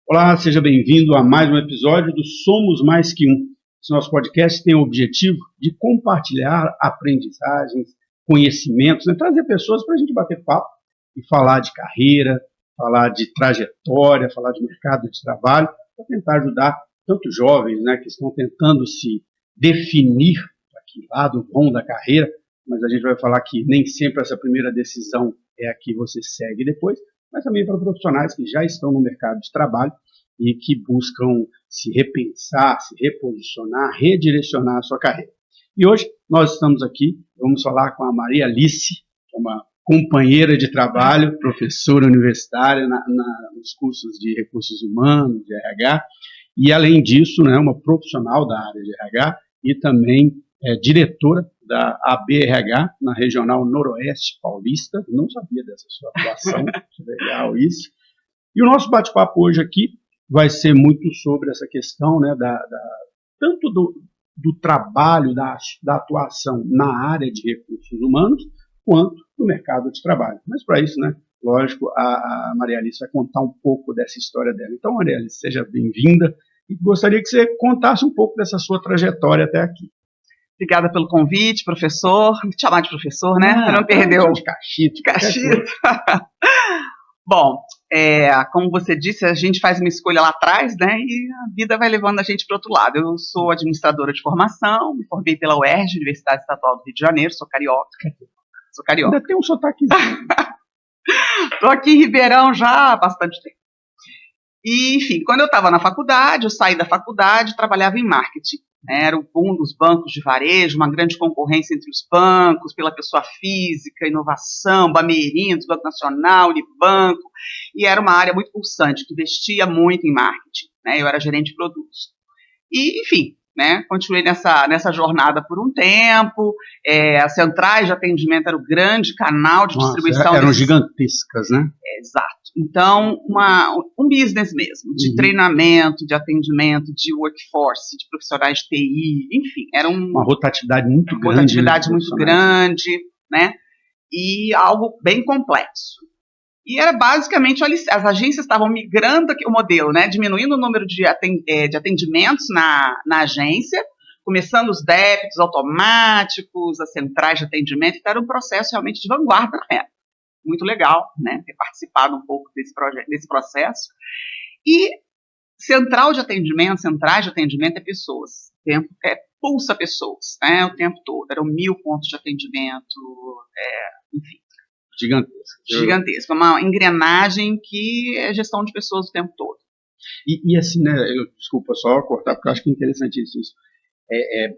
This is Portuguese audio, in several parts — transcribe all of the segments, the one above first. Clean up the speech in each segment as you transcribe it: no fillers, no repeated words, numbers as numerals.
Olá, seja bem-vindo a mais um episódio do Somos Mais Que Um. Esse nosso podcast tem o objetivo de compartilhar aprendizagens, conhecimentos, trazer pessoas para a gente bater papo e falar de carreira, falar de trajetória, falar de mercado de trabalho, para tentar ajudar tanto jovens que estão tentando se definir para que lado vão da carreira, mas a gente vai falar que nem sempre essa primeira decisão é a que você segue depois, mas também para profissionais que já estão no mercado de trabalho e que buscam se repensar, se reposicionar, redirecionar a sua carreira. E hoje nós estamos aqui, vamos falar com a Maria Alice, que é uma companheira de trabalho, professora universitária nos cursos de recursos humanos, de RH, e além disso, uma profissional da área de RH e também diretora da ABRH na Regional Noroeste Paulista. Não sabia dessa sua atuação, legal isso. E o nosso bate-papo hoje aqui vai ser muito sobre essa questão tanto do trabalho, da atuação na área de recursos humanos, quanto do mercado de trabalho. Mas para isso, lógico, a Maria Alice vai contar um pouco dessa história dela. Então, Maria Alice, seja bem-vinda e gostaria que você contasse um pouco dessa sua trajetória até aqui. Obrigada pelo convite, professor. Vou te chamar de professor, né? Não perdeu. De Cachito. Bom, como você disse, a gente faz uma escolha lá atrás, né? E a vida vai levando a gente para o outro lado. Eu sou administradora de formação, me formei pela UERJ, Universidade Estadual do Rio de Janeiro, sou carioca. Ainda tem um sotaquezinho. Estou aqui em Ribeirão já há bastante tempo. E, enfim, quando eu estava na faculdade, eu saí da faculdade, trabalhava em marketing. Era o boom dos bancos de varejo, uma grande concorrência entre os bancos, pela pessoa física, inovação, Bameirindos, Banco Nacional, Unibanco, e era uma área muito pulsante, que investia muito em marketing. Eu era gerente de produtos. E, enfim, continuei nessa jornada por um tempo. As centrais de atendimento eram o grande canal de distribuição. Eram gigantescas, né? Exato. Então, um business mesmo, de treinamento, de atendimento, de workforce, de profissionais de TI, enfim, era uma rotatividade muito grande. Rotatividade muito grande, e algo bem complexo. E era basicamente, as agências estavam migrando o modelo, diminuindo o número de atendimentos na agência, começando os débitos automáticos, as centrais de atendimento, então era um processo realmente de vanguarda na época. Muito legal, ter participado um pouco desse processo. E centrais de atendimento é pessoas. O tempo pulsa pessoas, o tempo todo. Eram 1.000 pontos de atendimento, enfim. Gigantesca. Uma engrenagem que é gestão de pessoas o tempo todo. E assim, desculpa só cortar, porque eu acho que é interessante isso.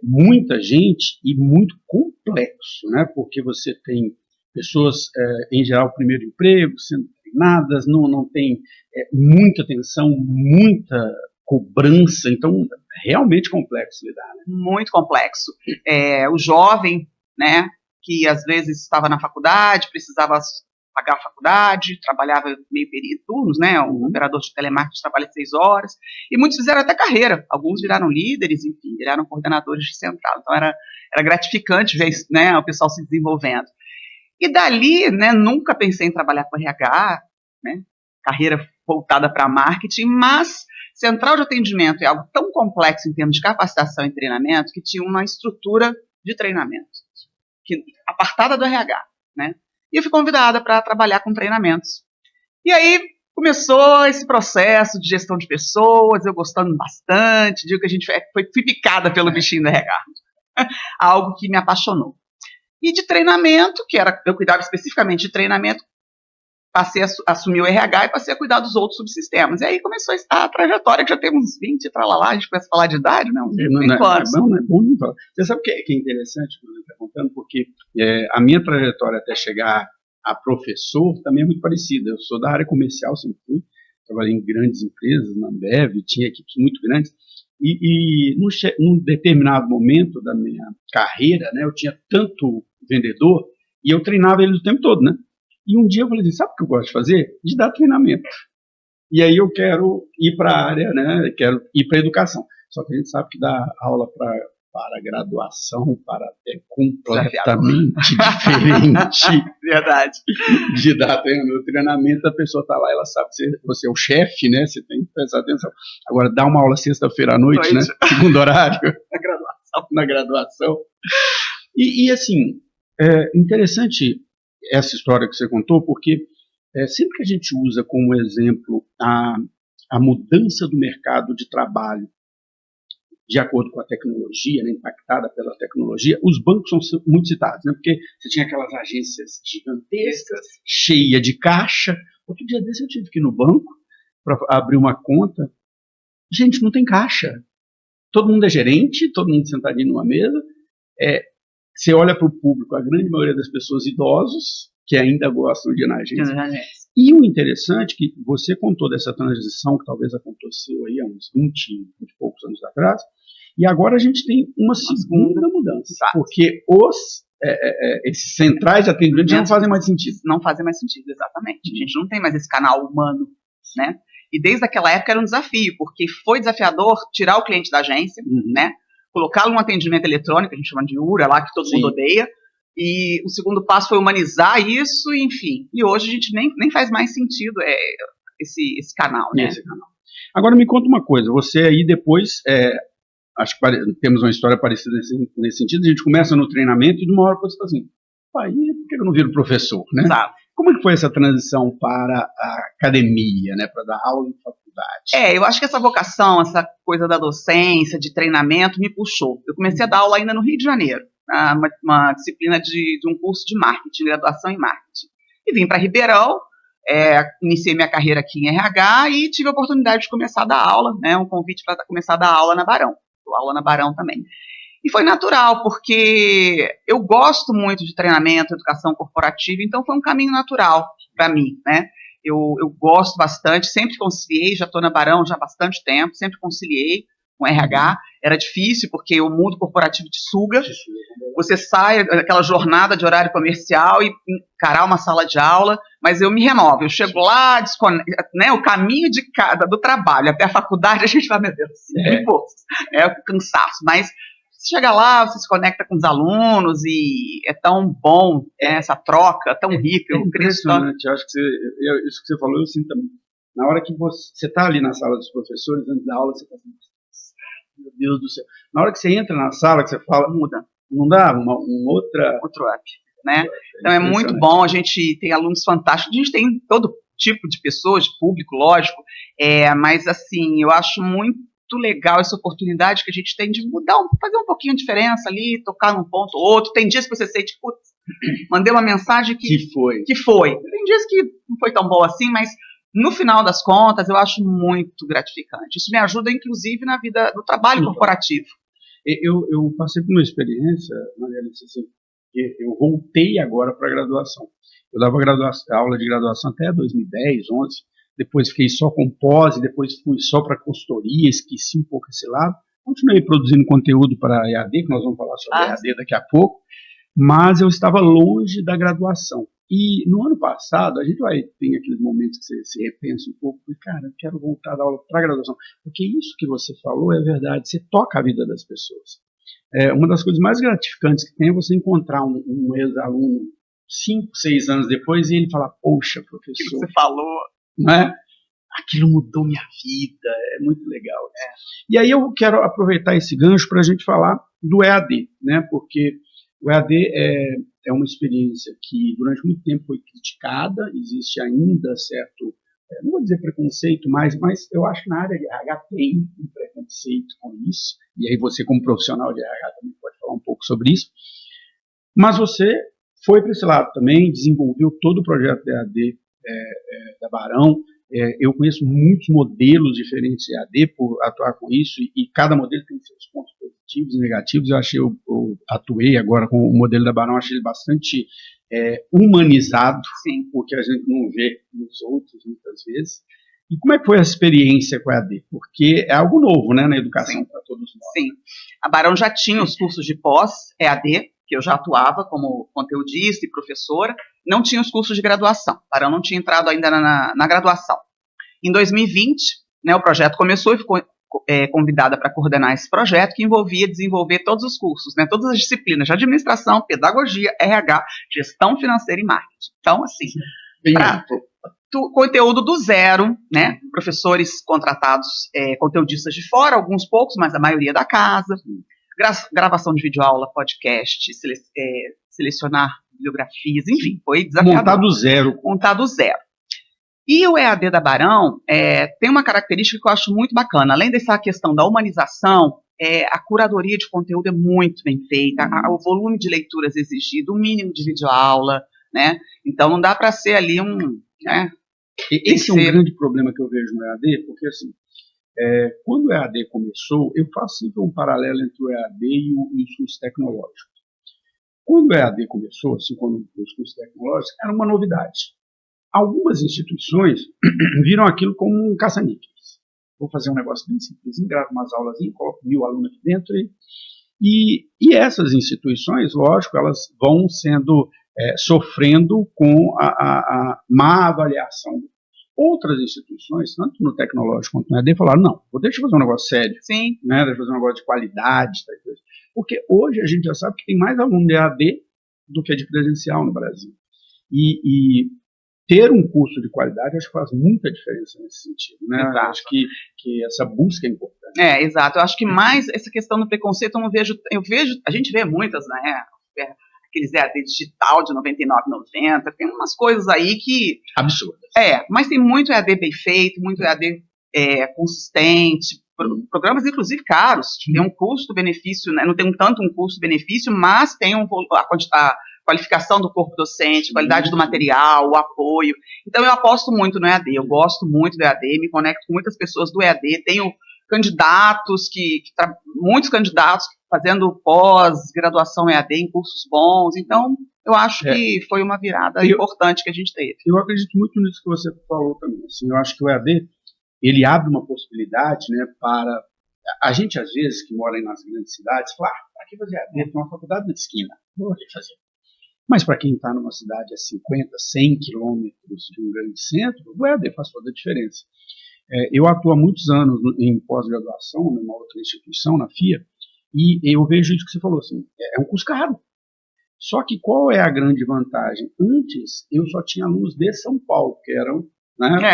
Muita gente e muito complexo, porque você tem pessoas, em geral, primeiro emprego, sendo treinadas, não tem muita atenção, muita cobrança, então é realmente complexo lidar. Muito complexo. O jovem, que às vezes estava na faculdade, precisava pagar a faculdade, trabalhava meio período, turnos, um operador de telemarketing trabalha 6 horas, e muitos fizeram até carreira, alguns viraram líderes, enfim, viraram coordenadores de central, então era gratificante ver o pessoal se desenvolvendo. E dali, nunca pensei em trabalhar com RH, carreira voltada para marketing, mas central de atendimento é algo tão complexo em termos de capacitação e treinamento que tinha uma estrutura de treinamento, apartada do RH, E eu fui convidada para trabalhar com treinamentos. E aí começou esse processo de gestão de pessoas, eu gostando bastante, digo que fui picada pelo bichinho do RH, algo que me apaixonou. E de treinamento, eu cuidava especificamente de treinamento, passei a assumir o RH e passei a cuidar dos outros subsistemas. E aí começou a trajetória, que já tem uns 20, a gente começa a falar de idade, uns 25 anos. Não é bom não falar. Você sabe o que é interessante que você está contando? Porque a minha trajetória até chegar a professor também é muito parecida. Eu sou da área comercial, sempre fui, trabalhei em grandes empresas, na Ambev, tinha equipes muito grandes, e num determinado momento da minha carreira, eu tinha tanto vendedor, e eu treinava ele o tempo todo, E um dia eu falei assim, sabe o que eu gosto de fazer? De dar treinamento. E aí eu quero ir para a área, quero ir para a educação. Só que a gente sabe que dar aula para graduação, é completamente diferente. Verdade. De dar treinamento. A pessoa está lá, ela sabe que você é o chefe, você tem prestar atenção. Agora, dá uma aula sexta-feira à noite, né? Segundo horário. Na graduação. E assim, é interessante essa história que você contou, porque sempre que a gente usa como exemplo a mudança do mercado de trabalho de acordo com a tecnologia, né, impactada pela tecnologia, os bancos são muito citados, né, porque você tinha aquelas agências gigantescas, cheias de caixa. Outro dia desse eu tive que ir no banco para abrir uma conta. Gente, não tem caixa. Todo mundo é gerente, todo mundo sentadinho numa mesa. Você olha para o público, a grande maioria das pessoas idosos, que ainda gostam de ir na agência. E o interessante é que você contou dessa transição que talvez aconteceu aí há uns 20 e poucos anos atrás, e agora a gente tem uma segunda mudança, porque esses centrais de atendimento já não fazem mais sentido. Não fazem mais sentido, exatamente. A gente não tem mais esse canal humano, né? E desde aquela época era um desafio, porque foi desafiador tirar o cliente da agência, né? Colocá-lo num atendimento eletrônico, a gente chama de URA lá, que todo mundo odeia. E o segundo passo foi humanizar isso, enfim. E hoje a gente nem faz mais sentido esse canal, né? Esse canal. Agora me conta uma coisa, você aí depois, acho que temos uma história parecida nesse sentido, a gente começa no treinamento e de uma hora você fala assim, pai, por que eu não viro professor, né? Exato. Como é que foi essa transição para a academia, né, para dar aula em faculdade? Eu acho que essa vocação, essa coisa da docência, de treinamento, me puxou. Eu comecei a dar aula ainda no Rio de Janeiro, uma disciplina de um curso de marketing, graduação em marketing. E vim para Ribeirão, iniciei minha carreira aqui em RH e tive a oportunidade de começar a dar aula, né, um convite para começar a dar aula na Barão. Dou aula na Barão também. E foi natural, porque eu gosto muito de treinamento, educação corporativa, então foi um caminho natural para mim, né? Eu gosto bastante, sempre conciliei, já estou na Barão já há bastante tempo, sempre conciliei com RH. Era difícil, porque o mundo corporativo te suga. Você sai daquela jornada de horário comercial e encarar uma sala de aula, mas eu me renovo. Eu chego lá, né, o caminho do trabalho até a faculdade, a gente vai, meu Deus, o cansaço, mas você chega lá, você se conecta com os alunos e é tão bom essa troca, tão rica. É impressionante, eu acho que isso que você falou, eu sinto também. Na hora que você está ali na sala dos professores, antes da aula, você está assim, meu Deus do céu. Na hora que você entra na sala, que você fala, muda. Não dá outro up, né? Então é muito bom, a gente tem alunos fantásticos, a gente tem todo tipo de pessoas, de público, lógico, mas assim, eu acho muito legal essa oportunidade que a gente tem de mudar, fazer um pouquinho a diferença ali, tocar num ponto ou outro. Tem dias que você sente, putz, mandei uma mensagem que foi. Tem dias que não foi tão boa assim, mas no final das contas eu acho muito gratificante. Isso me ajuda, inclusive, na vida do trabalho corporativo. Eu passei por uma experiência, Maria Alice, assim, eu voltei agora para a graduação. Eu dava aula de graduação até 2010, 11, depois fiquei só com pós, depois fui só para consultoria, esqueci um pouco esse lado. Continuei produzindo conteúdo para a EAD, que nós vamos falar sobre a EAD daqui a pouco, mas eu estava longe da graduação. E no ano passado, a gente tem aqueles momentos que você se repensa um pouco, e cara, eu quero voltar a dar aula para a graduação, porque isso que você falou é verdade, você toca a vida das pessoas. Uma das coisas mais gratificantes que tem é você encontrar um ex-aluno 5, 6 anos depois e ele falar, poxa, professor, o que você falou, não é? Aquilo mudou minha vida, é muito legal. E aí eu quero aproveitar esse gancho para a gente falar do EAD, né? Porque o EAD é uma experiência que durante muito tempo foi criticada, existe ainda certo, não vou dizer preconceito, mas eu acho que na área de RH tem um preconceito com isso, e aí você como profissional de RH também pode falar um pouco sobre isso, mas você foi para esse lado também, desenvolveu todo o projeto de EAD da Barão. Eu conheço muitos modelos diferentes de EAD por atuar com isso, e cada modelo tem seus pontos positivos e negativos. Eu atuei agora com o modelo da Barão, achei ele bastante humanizado, sim, porque a gente não vê nos outros muitas vezes. E como é que foi a experiência com a EAD? Porque é algo novo, né, na educação para todos nós. Sim, a Barão já tinha os cursos de pós EAD, que eu já atuava como conteudista e professora, não tinha os cursos de graduação. A Barão não tinha entrado ainda na graduação. Em 2020, né, o projeto começou e ficou convidada para coordenar esse projeto, que envolvia desenvolver todos os cursos, né, todas as disciplinas de administração, pedagogia, RH, gestão financeira e marketing. Então, assim, conteúdo do zero, né? Professores contratados, conteudistas de fora, alguns poucos, mas a maioria da casa. Gravação de videoaula, podcast, selecionar bibliografias, enfim, foi desafiador. Montar do zero. E o EAD da Barão tem uma característica que eu acho muito bacana. Além dessa questão da humanização, a curadoria de conteúdo é muito bem feita, o volume de leituras exigido, o mínimo de videoaula, né? Então não dá para ser ali né? Esse é um grande problema que eu vejo no EAD, porque assim, quando o EAD começou, eu faço sempre um paralelo entre o EAD e os cursos tecnológicos. Quando o EAD começou, assim, quando os cursos tecnológicos, era uma novidade. Algumas instituições viram aquilo como um caça-níqueis. Vou fazer um negócio bem simples, gravo umas aulas, coloco 1000 alunos aqui dentro. E essas instituições, lógico, elas vão sendo sofrendo com a má avaliação. Outras instituições, tanto no tecnológico quanto no EAD, falaram, não, deixa eu fazer um negócio sério. Sim. Né, deixa eu fazer um negócio de qualidade. Porque hoje a gente já sabe que tem mais aluno de EAD do que de presencial no Brasil. E ter um curso de qualidade acho que faz muita diferença nesse sentido, né? Acho que essa busca é importante. Exato. Eu acho que mais essa questão do preconceito eu vejo, a gente vê muitas, né? Aqueles EAD digital de R$ 99,90, tem umas coisas aí que... absurdas. Mas tem muito EAD bem feito, muito EAD consistente, programas inclusive caros, tem um custo-benefício, né? Não tem tanto um custo-benefício, mas tem a qualificação do corpo docente, qualidade do material, o apoio. Então eu aposto muito no EAD, eu gosto muito do EAD, me conecto com muitas pessoas do EAD, tenho candidatos, muitos candidatos fazendo pós-graduação EAD em cursos bons, então eu acho que foi uma virada importante que a gente teve. Eu acredito muito nisso que você falou também, assim, eu acho que o EAD, ele abre uma possibilidade, né, para a gente, às vezes, que mora nas grandes cidades, fala, para que fazer EAD? Tem uma faculdade na esquina, vou fazer. Mas para quem está numa cidade a 50, 100 quilômetros de um grande centro, o EAD faz toda a diferença. Eu atuo há muitos anos em pós-graduação, numa outra instituição, na FIA, e eu vejo isso que você falou, assim, é um curso caro. Só que qual é a grande vantagem? Antes, eu só tinha alunos de São Paulo, que eram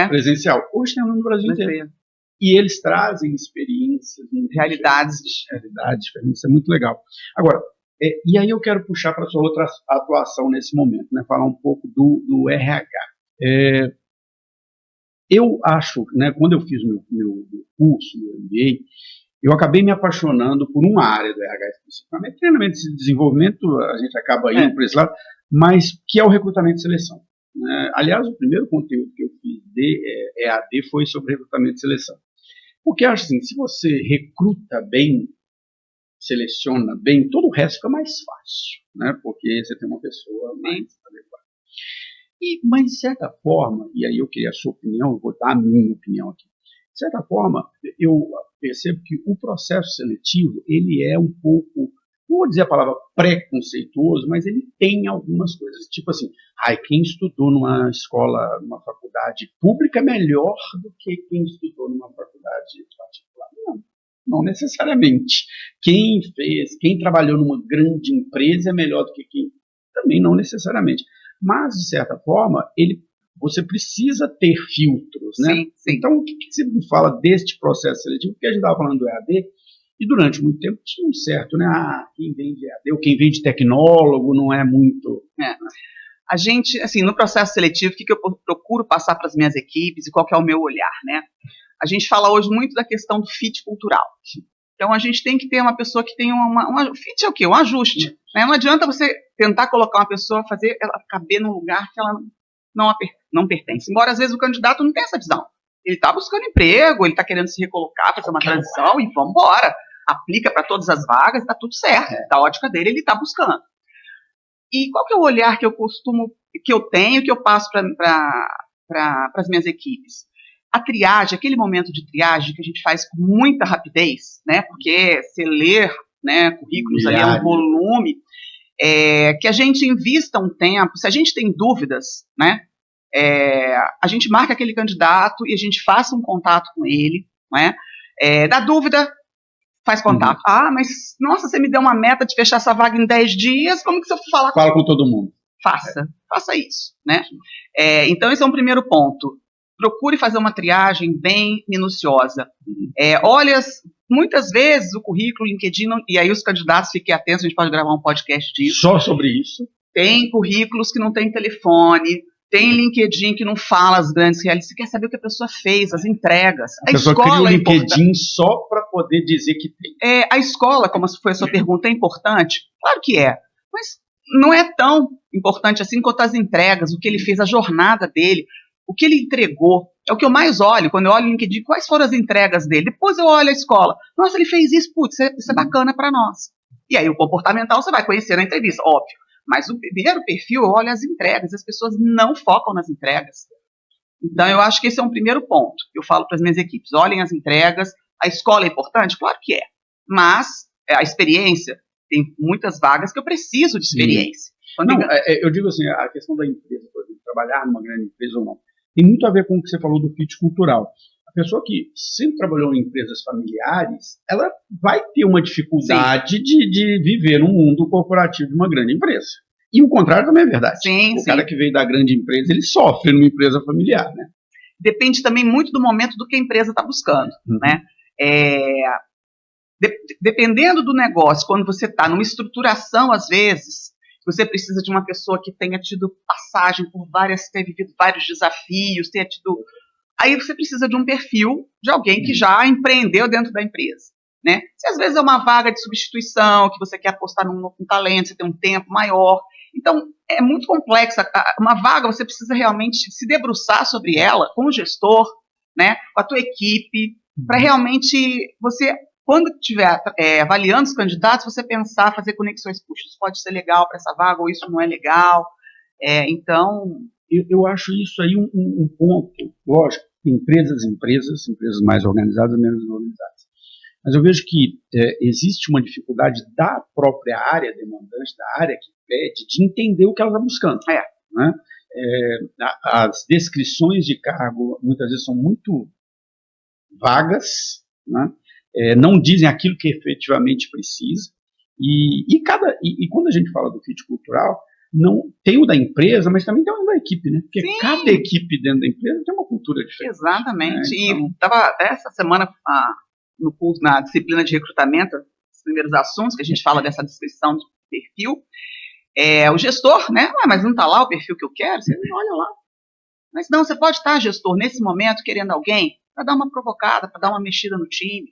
presencial. Hoje tem aluno no Brasil inteiro. E eles trazem experiências, realidades diferentes, isso é muito legal. Agora, e aí eu quero puxar para a sua outra atuação nesse momento, né, falar um pouco do RH. Eu acho, né, quando eu fiz meu curso, meu MBA, eu acabei me apaixonando por uma área do RH especificamente, treinamento e desenvolvimento, a gente acaba indo por esse lado, mas que é o recrutamento e seleção. Aliás, o primeiro conteúdo que eu fiz de EAD foi sobre recrutamento e seleção. Porque eu acho assim, se você recruta bem, seleciona bem, todo o resto fica mais fácil, né? Porque você tem uma pessoa mais adequada. Mas, de certa forma, e aí eu queria a sua opinião, eu vou dar a minha opinião aqui. De certa forma, eu percebo que o processo seletivo, ele é um pouco, não vou dizer a palavra preconceituoso, mas ele tem algumas coisas, tipo assim, quem estudou numa escola, numa faculdade pública é melhor do que quem estudou numa faculdade particular. Não necessariamente. Quem trabalhou numa grande empresa é melhor do que quem, também não necessariamente. Mas, de certa forma, você precisa ter filtros, né? Sim. Então, o que você me fala deste processo seletivo? Porque a gente estava falando do EAD, e durante muito tempo tinha um certo, né? Quem vem de EAD ou quem vem de tecnólogo não é muito... A gente, assim, no processo seletivo, o que eu procuro passar para as minhas equipes e qual que é o meu olhar, né? A gente fala hoje muito da questão do fit cultural. Então, a gente tem que ter uma pessoa que tenha fit é o quê? Um ajuste. Né? Não adianta você tentar colocar uma pessoa, fazer ela caber num lugar que ela não pertence. Embora, às vezes, o candidato não tenha essa visão. Ele está buscando emprego, ele está querendo se recolocar, fazer uma transição e vamos embora. Aplica para todas as vagas, está tudo certo. Da ótica dele, ele está buscando. E qual que é o olhar que eu tenho, que eu passo para as minhas equipes? A triagem, aquele momento de triagem que a gente faz com muita rapidez, né? Porque você ler, né, currículos ali é um volume, que a gente invista um tempo. Se a gente tem dúvidas, né? A gente marca aquele candidato e a gente faça um contato com ele, né? Da dúvida, faz contato. Mas, nossa, você me deu uma meta de fechar essa vaga em 10 dias, como que você fala com todo mundo? faça isso, né? Então, esse é um primeiro ponto. Procure fazer uma triagem bem minuciosa. Olha, muitas vezes o currículo, o LinkedIn, e aí os candidatos, fiquem atentos, a gente pode gravar um podcast disso. Só sobre isso. Tem currículos que não tem telefone, tem LinkedIn que não fala as grandes realizações. Você quer saber o que a pessoa fez, as entregas. A pessoa cria o LinkedIn só para poder dizer que tem. A escola, como foi a sua pergunta, é importante? Claro que é, mas não é tão importante assim quanto as entregas, o que ele fez, a jornada dele, o que ele entregou. É o que eu mais olho, quando eu olho o LinkedIn, quais foram as entregas dele. Depois eu olho a escola. Nossa, ele fez isso, putz, isso é bacana para nós. E aí o comportamental você vai conhecer na entrevista, óbvio. Mas o primeiro perfil, eu olho as entregas, as pessoas não focam nas entregas. Então eu acho que esse é um primeiro ponto. Eu falo para as minhas equipes, olhem as entregas, a escola é importante? Claro que é. Mas a experiência, tem muitas vagas que eu preciso de experiência. Não, eu digo assim, a questão da empresa, por exemplo, trabalhar numa grande empresa ou não, tem muito a ver com o que você falou do fit cultural. A pessoa que sempre trabalhou em empresas familiares, ela vai ter uma dificuldade de viver no mundo corporativo de uma grande empresa. E o contrário também é verdade. O cara que veio da grande empresa, ele sofre numa empresa familiar, né? Depende também muito do momento do que a empresa está buscando, né? Dependendo do negócio, quando você está numa estruturação, às vezes, você precisa de uma pessoa que tenha tido passagem por tenha vivido vários desafios, tenha tido... Aí você precisa de um perfil de alguém que já empreendeu dentro da empresa, né? Se às vezes é uma vaga de substituição, que você quer apostar num talento, você tem um tempo maior. Então, é muito complexa. Uma vaga, você precisa realmente se debruçar sobre ela com o gestor, né? Com a tua equipe, para realmente você... Quando estiver avaliando os candidatos, você pensar, fazer conexões, puxa, isso pode ser legal para essa vaga, ou isso não é legal. Então... Eu acho isso aí um ponto, lógico, empresas mais organizadas, menos organizadas. Mas eu vejo que existe uma dificuldade da própria área demandante, da área que pede, de entender o que ela está buscando. Né? As descrições de cargo, muitas vezes, são muito vagas, né? Não dizem aquilo que efetivamente precisa, e quando a gente fala do fit cultural, não tem o da empresa, mas também tem o da equipe, né? Porque cada equipe dentro da empresa tem uma cultura diferente. Exatamente. Né? Então... E estava essa semana no curso, na disciplina de recrutamento, os primeiros assuntos que a gente fala dessa descrição de perfil, o gestor, né? Mas não está lá o perfil que eu quero? Você olha lá. Mas não, você pode estar, gestor, nesse momento, querendo alguém para dar uma provocada, para dar uma mexida no time.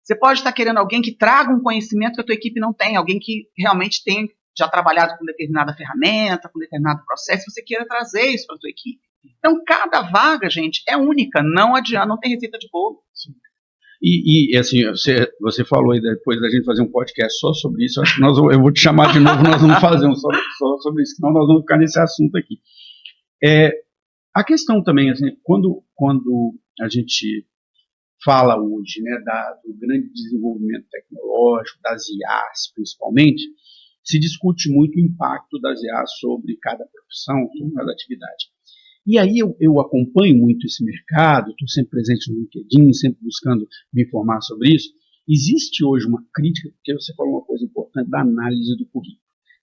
Você pode estar querendo alguém que traga um conhecimento que a tua equipe não tem, alguém que realmente tem já trabalhado com determinada ferramenta, com determinado processo, você queira trazer isso para a tua equipe. Então, cada vaga, gente, é única, não adianta, não tem receita de bolo. Sim. E assim, você falou aí depois da gente fazer um podcast só sobre isso, acho que eu vou te chamar de novo, nós vamos fazer só sobre isso, senão nós vamos ficar nesse assunto aqui. A questão também, assim, quando a gente fala hoje, né, do grande desenvolvimento tecnológico, das IAs principalmente, se discute muito o impacto das IAs sobre cada profissão, sobre cada atividade. E aí eu acompanho muito esse mercado, estou sempre presente no LinkedIn, sempre buscando me informar sobre isso. Existe hoje uma crítica, porque você falou uma coisa importante da análise do currículo.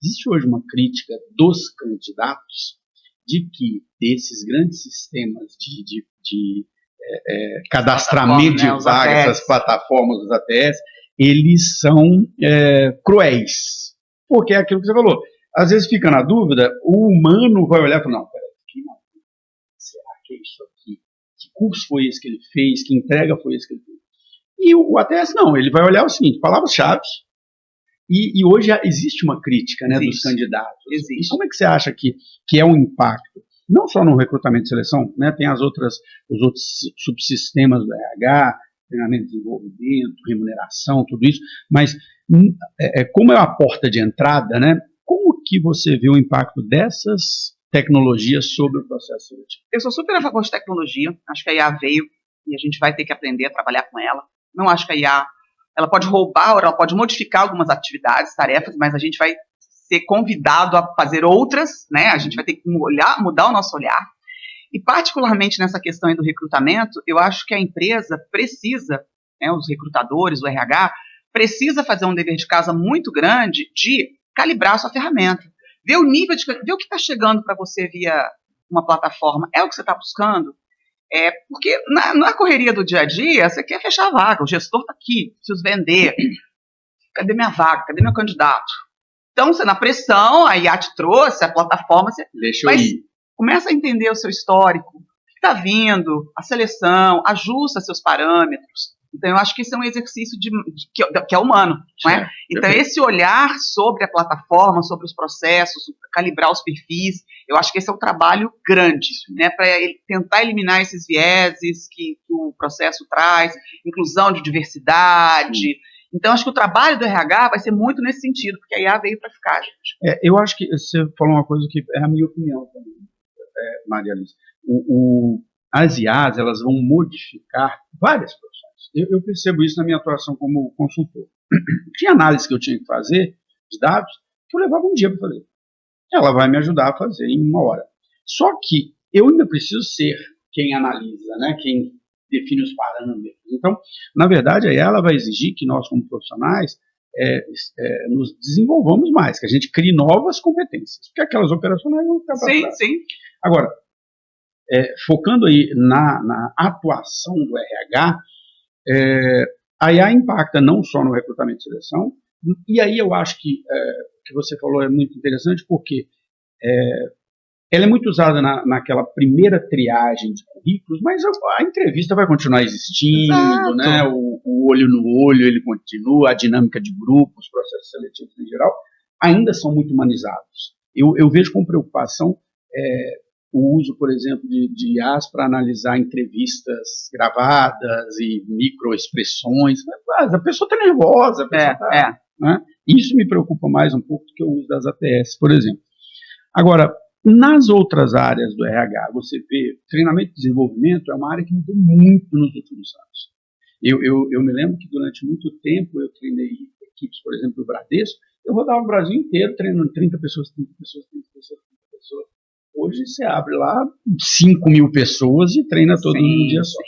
Existe hoje uma crítica dos candidatos de que esses grandes sistemas de cadastramento de vagas, essas plataformas, os ATS, eles são cruéis. Porque é aquilo que você falou. Às vezes fica na dúvida, o humano vai olhar e falar, não, peraí, será que é isso aqui? Que curso foi esse que ele fez? Que entrega foi esse que ele fez? E o ATS não, ele vai olhar o seguinte, palavras-chave, e hoje já existe uma crítica, né, dos candidatos. Existe. E como é que você acha que é um impacto? Não só no recrutamento e seleção, né, tem os outros subsistemas do RH, treinamento de desenvolvimento, remuneração, tudo isso, mas como é a porta de entrada, né, como que você vê o impacto dessas tecnologias sobre o processo seletivo? Eu sou super a favor de tecnologia, acho que a IA veio e a gente vai ter que aprender a trabalhar com ela. Não acho que a IA, ela pode roubar, ou ela pode modificar algumas atividades, tarefas, mas a gente vai ser convidado a fazer outras, né, a gente vai ter que mudar o nosso olhar. E particularmente nessa questão aí do recrutamento, eu acho que a empresa precisa, né, os recrutadores, o RH, precisa fazer um dever de casa muito grande de calibrar a sua ferramenta. Vê o nível vê o que está chegando para você via uma plataforma. É o que você está buscando? Porque na correria do dia a dia, você quer fechar a vaga, o gestor está aqui, preciso vender. Cadê minha vaga? Cadê meu candidato? Então, você na pressão, a IA te trouxe, a plataforma, mas começa a entender o seu histórico, o que está vindo, a seleção, ajusta seus parâmetros. Então, eu acho que esse é um exercício que é humano, não é? Então, esse olhar sobre a plataforma, sobre os processos, calibrar os perfis, eu acho que esse é um trabalho grande, né? Para tentar eliminar esses vieses que o processo traz, inclusão de diversidade. Então, acho que o trabalho do RH vai ser muito nesse sentido, porque a IA veio para ficar, gente. Eu acho que você falou uma coisa que é a minha opinião também, Maria Alice. As IAs, elas vão modificar várias profissões. Eu percebo isso na minha atuação como consultor. Tinha análise que eu tinha que fazer de dados que eu levava um dia para fazer. Ela vai me ajudar a fazer em 1 hora. Só que eu ainda preciso ser quem analisa, né? Quem define os parâmetros. Então, na verdade, aí ela vai exigir que nós, como profissionais, nos desenvolvamos mais, que a gente crie novas competências, porque aquelas operacionais vão ficar para trás. Sim. Agora, focando aí na atuação do RH, a IA impacta não só no recrutamento e seleção, e aí eu acho que o que você falou é muito interessante, porque ela é muito usada naquela primeira triagem de currículos, mas a entrevista vai continuar existindo, Exato. Né? O olho no olho, ele continua, a dinâmica de grupo, os processos seletivos em geral, ainda são muito humanizados. Eu vejo com preocupação o uso, por exemplo, de IAs para analisar entrevistas gravadas e microexpressões. Mas a pessoa está nervosa, a pessoa está... Né? Isso me preocupa mais um pouco do que o uso das ATS, por exemplo. Agora, nas outras áreas do RH, você vê, treinamento e desenvolvimento é uma área que mudou muito nos últimos anos. Eu me lembro que durante muito tempo eu treinei equipes, por exemplo, do Bradesco, eu rodava o Brasil inteiro treinando 30 pessoas, 30 pessoas, 30 pessoas, 30 pessoas. Hoje você abre lá 5.000 pessoas e treina todo mundo num dia só.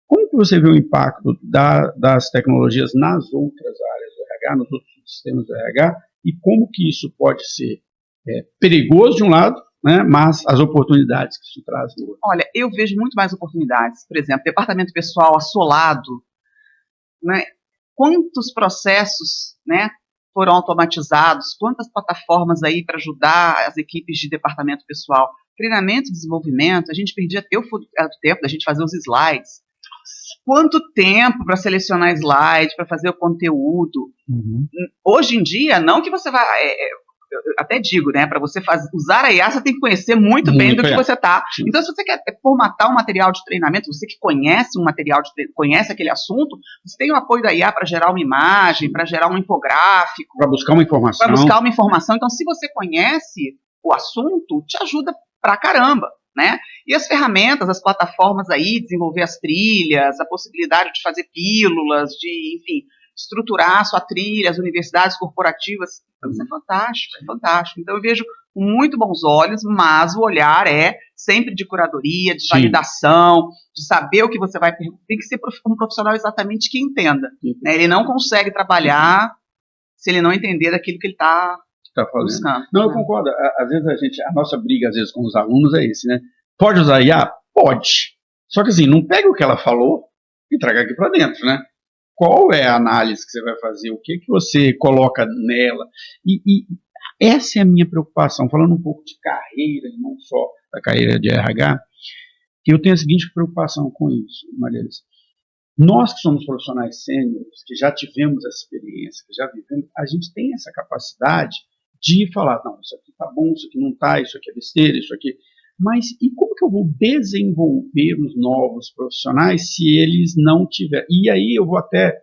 Como que você vê o impacto das tecnologias nas outras áreas do RH, nos outros sistemas do RH, e como que isso pode ser perigoso de um lado, né, mas as oportunidades que isso traz do outro? Olha, eu vejo muito mais oportunidades. Por exemplo, departamento pessoal assolado, né? Quantos processos, né, foram automatizados, quantas plataformas aí para ajudar as equipes de departamento pessoal. Treinamento e desenvolvimento, a gente perdia até o tempo da gente fazer os slides. Quanto tempo para selecionar slide, para fazer o conteúdo. Hoje em dia, não que você vai... eu até digo, né, para você usar a IA, você tem que conhecer muito bem do que você está. Então, se você quer formatar um material de treinamento, você que conhece um material de treinamento, conhece aquele assunto, você tem o apoio da IA para gerar uma imagem, para gerar um infográfico. Para buscar uma informação. Então, se você conhece o assunto, te ajuda pra caramba, né? E as ferramentas, as plataformas aí, desenvolver as trilhas, a possibilidade de fazer pílulas, de, enfim, estruturar a sua trilha, as universidades corporativas, então isso é fantástico, é fantástico. Então eu vejo com muito bons olhos, mas o olhar é sempre de curadoria, de validação, de saber o que você vai perguntar. Tem que ser um profissional exatamente que entenda. Né? Ele não consegue trabalhar se ele não entender daquilo que ele está buscando. Não, eu concordo. Às vezes a nossa briga às vezes com os alunos é esse, né? Pode usar IA? Pode. Só que assim, não pega o que ela falou e traga aqui para dentro, né? Qual é a análise que você vai fazer? O que você coloca nela? E essa é a minha preocupação, falando um pouco de carreira, e não só da carreira de RH, eu tenho a seguinte preocupação com isso, Maria Alice. Nós que somos profissionais sêniores, que já tivemos essa experiência, que já vivemos, a gente tem essa capacidade de falar, não, isso aqui tá bom, isso aqui não tá, isso aqui é besteira, isso aqui... Mas e como que eu vou desenvolver os novos profissionais se eles não tiverem? E aí eu vou até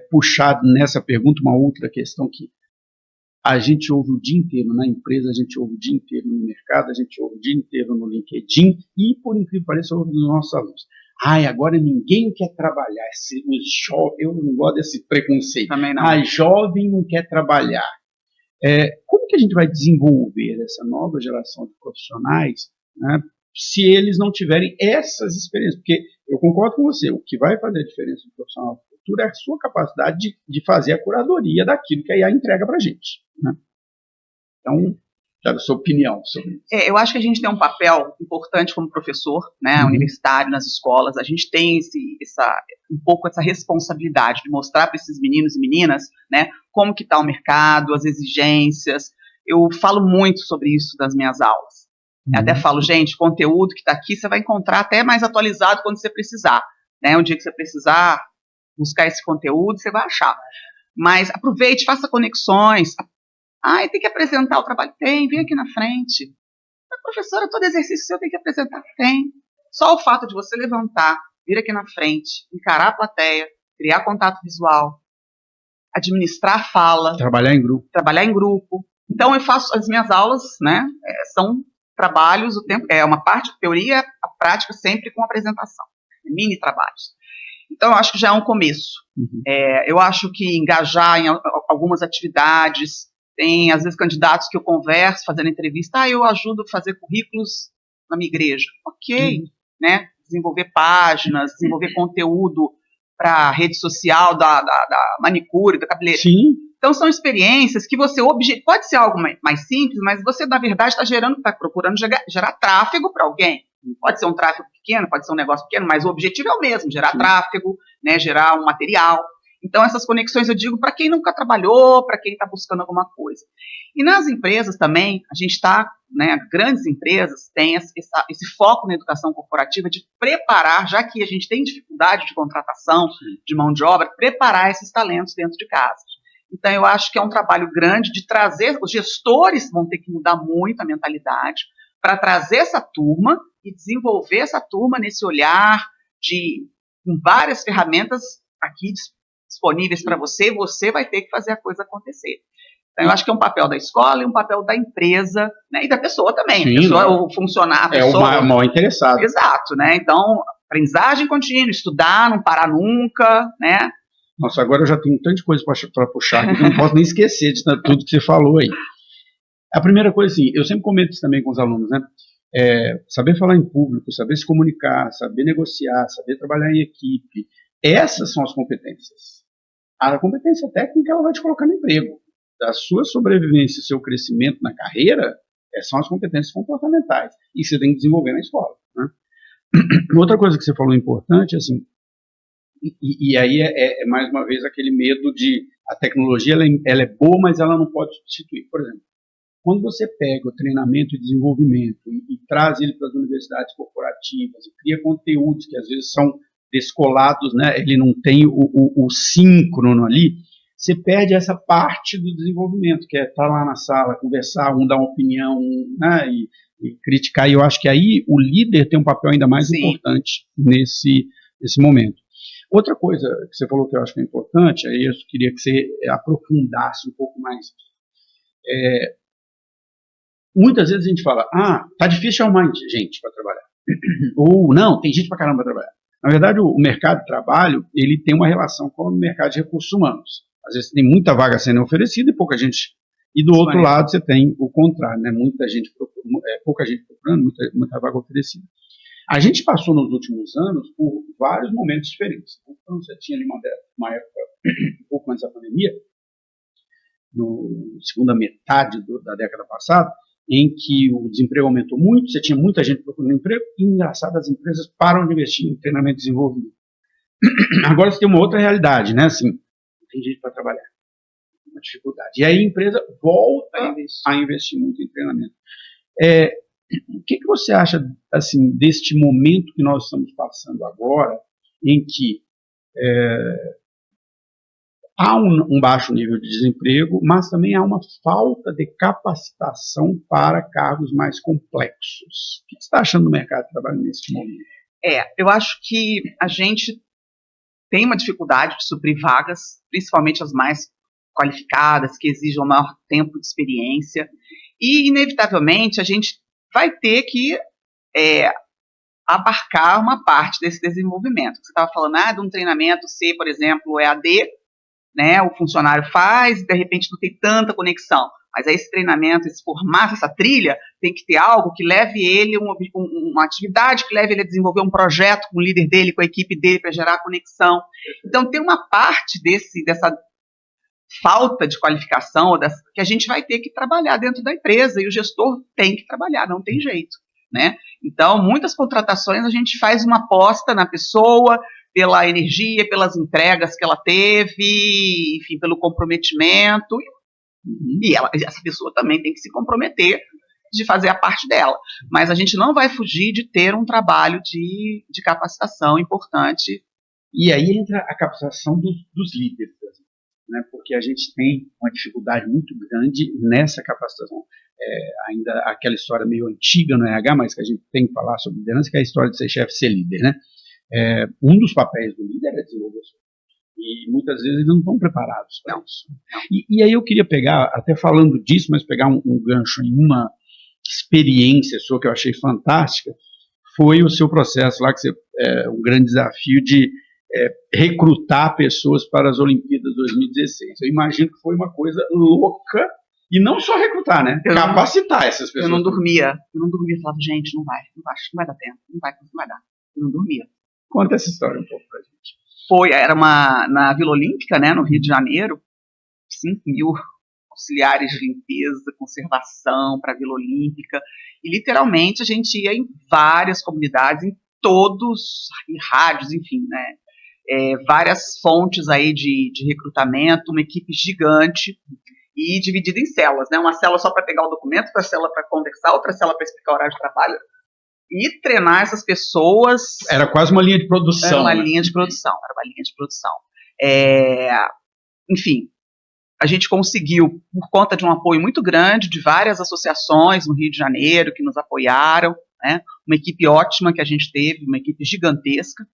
puxar nessa pergunta uma outra questão que a gente ouve o dia inteiro na empresa, a gente ouve o dia inteiro no mercado, a gente ouve o dia inteiro no LinkedIn e, por incrível que pareça, ouve dos nossos alunos. Agora ninguém quer trabalhar. Eu não gosto desse preconceito. Também não. Jovem não quer trabalhar. Como que a gente vai desenvolver essa nova geração de profissionais, né, se eles não tiverem essas experiências? Porque eu concordo com você, o que vai fazer a diferença no profissional do futuro é a sua capacidade de fazer a curadoria daquilo que a IA entrega para a gente. Né? Então, Quero a sua opinião sobre isso. Eu acho que a gente tem um papel importante como professor, né, universitário, nas escolas. A gente tem um pouco essa responsabilidade de mostrar para esses meninos e meninas, né, como que está o mercado, as exigências. Eu falo muito sobre isso nas minhas aulas. Até falo, gente, conteúdo que está aqui você vai encontrar até mais atualizado quando você precisar. Né, um dia que você precisar buscar esse conteúdo, você vai achar. Mas aproveite, faça conexões. Tem que apresentar o trabalho? Tem, vem aqui na frente. Professora, todo exercício seu tem que apresentar? Tem. Só o fato de você levantar, vir aqui na frente, encarar a plateia, criar contato visual, administrar a fala. Trabalhar em grupo. Então, eu faço as minhas aulas, né, são trabalhos, uma parte de teoria, a prática sempre com apresentação. Mini trabalhos. Então, eu acho que já é um começo. Eu acho que engajar em algumas atividades. Tem, às vezes, candidatos que eu converso, fazendo entrevista, eu ajudo a fazer currículos na minha igreja. Ok, né? Desenvolver páginas, desenvolver conteúdo para a rede social da manicure, da cabeleireira. Sim. Então, são experiências que você pode ser algo mais simples, mas você, na verdade, está procurando gerar tráfego para alguém. Pode ser um tráfego pequeno, pode ser um negócio pequeno, mas o objetivo é o mesmo, gerar tráfego, né, gerar um material. Então, essas conexões eu digo para quem nunca trabalhou, para quem está buscando alguma coisa. E nas empresas também, a gente está, né, grandes empresas têm esse foco na educação corporativa de preparar, já que a gente tem dificuldade de contratação, de mão de obra, preparar esses talentos dentro de casa. Então, eu acho que é um trabalho grande de trazer, os gestores vão ter que mudar muito a mentalidade para trazer essa turma e desenvolver essa turma nesse olhar com várias ferramentas aqui disponíveis para você vai ter que fazer a coisa acontecer. Então, eu acho que é um papel da escola e um papel da empresa, né, e da pessoa também. Sim, a pessoa, o funcionário. É o maior interessado. Exato, né? Então, aprendizagem contínua, estudar, não parar nunca, né? Nossa, agora eu já tenho tanta coisa para puxar que eu não posso nem esquecer de tudo que você falou aí. A primeira coisa, assim, eu sempre comento isso também com os alunos, né? Saber falar em público, saber se comunicar, saber negociar, saber trabalhar em equipe. Essas são as competências. A competência técnica, ela vai te colocar no emprego. A sua sobrevivência, seu crescimento na carreira, são as competências comportamentais. E você tem que desenvolver na escola. Né? Outra coisa que você falou importante, assim, e aí mais uma vez aquele medo de a tecnologia ela é boa, mas ela não pode substituir. Por exemplo, quando você pega o treinamento e desenvolvimento e traz ele para as universidades corporativas e cria conteúdos que às vezes são descolados, né, ele não tem o síncrono ali, você perde essa parte do desenvolvimento, que é estar lá na sala, conversar, dar uma opinião, né, e criticar. E eu acho que aí o líder tem um papel ainda mais importante nesse momento. Outra coisa que você falou que eu acho que é importante, aí eu queria que você aprofundasse um pouco mais. Muitas vezes a gente fala, tá difícil arrumar gente para trabalhar. Ou não, tem gente para caramba para trabalhar. Na verdade, o mercado de trabalho, ele tem uma relação com o mercado de recursos humanos. Às vezes tem muita vaga sendo oferecida e pouca gente. E do outro lado você tem o contrário, né? Pouca gente procurando, muita vaga oferecida. A gente passou nos últimos anos por vários momentos diferentes. Então, você tinha ali uma época, um pouco antes da pandemia, na segunda metade da década passada, em que o desemprego aumentou muito, você tinha muita gente procurando emprego, e, engraçado, as empresas param de investir em treinamento e desenvolvimento. Agora você tem uma outra realidade, né? Assim, tem gente para trabalhar, uma dificuldade. E aí a empresa volta a investir muito em treinamento. O que você acha, assim, deste momento que nós estamos passando agora, em que há um baixo nível de desemprego, mas também há uma falta de capacitação para cargos mais complexos? O que você está achando do mercado de trabalho nesse momento? Eu acho que a gente tem uma dificuldade de suprir vagas, principalmente as mais qualificadas, que exigem um maior tempo de experiência, e, inevitavelmente, a gente vai ter que abarcar uma parte desse desenvolvimento. Você estava falando de um treinamento ser, por exemplo, EAD, né, o funcionário faz, de repente não tem tanta conexão, mas aí esse treinamento, esse formato, essa trilha, tem que ter algo que leve ele, uma atividade que leve ele a desenvolver um projeto com o líder dele, com a equipe dele, para gerar conexão. Então tem uma parte falta de qualificação, que a gente vai ter que trabalhar dentro da empresa, e o gestor tem que trabalhar, não tem jeito, né? Então, muitas contratações a gente faz uma aposta na pessoa, pela energia, pelas entregas que ela teve, enfim, pelo comprometimento, e essa pessoa também tem que se comprometer de fazer a parte dela. Mas a gente não vai fugir de ter um trabalho de capacitação importante. E aí entra a capacitação dos líderes, né? Porque a gente tem uma dificuldade muito grande nessa capacitação. Ainda aquela história meio antiga no RH, mas que a gente tem que falar sobre liderança, que é a história de ser chefe, ser líder, né? Um dos papéis do líder é desenvolver. E muitas vezes eles não estão preparados para isso. E aí eu queria pegar, até falando disso, mas pegar um gancho em uma experiência sua que eu achei fantástica, foi o seu processo lá, que você, um grande desafio de recrutar pessoas para as Olimpíadas 2016. Eu imagino que foi uma coisa louca, e não só recrutar, né? Capacitar essas pessoas. Eu não dormia, falava, gente, não vai dar tempo, não vai dar. Eu não dormia. Conta essa história um pouco pra gente. Era na Vila Olímpica, né, no Rio de Janeiro, 5.000 auxiliares de limpeza, conservação para a Vila Olímpica, e literalmente a gente ia em várias comunidades, em todos, em rádios, enfim, né, várias fontes aí de recrutamento, uma equipe gigante e dividida em células, né, uma célula só para pegar o documento, outra célula para conversar, outra célula para explicar o horário de trabalho, e treinar essas pessoas. Era quase uma linha de produção. Era uma linha de produção. Enfim, a gente conseguiu, por conta de um apoio muito grande de várias associações no Rio de Janeiro que nos apoiaram, né, uma equipe ótima que a gente teve, uma equipe gigantesca,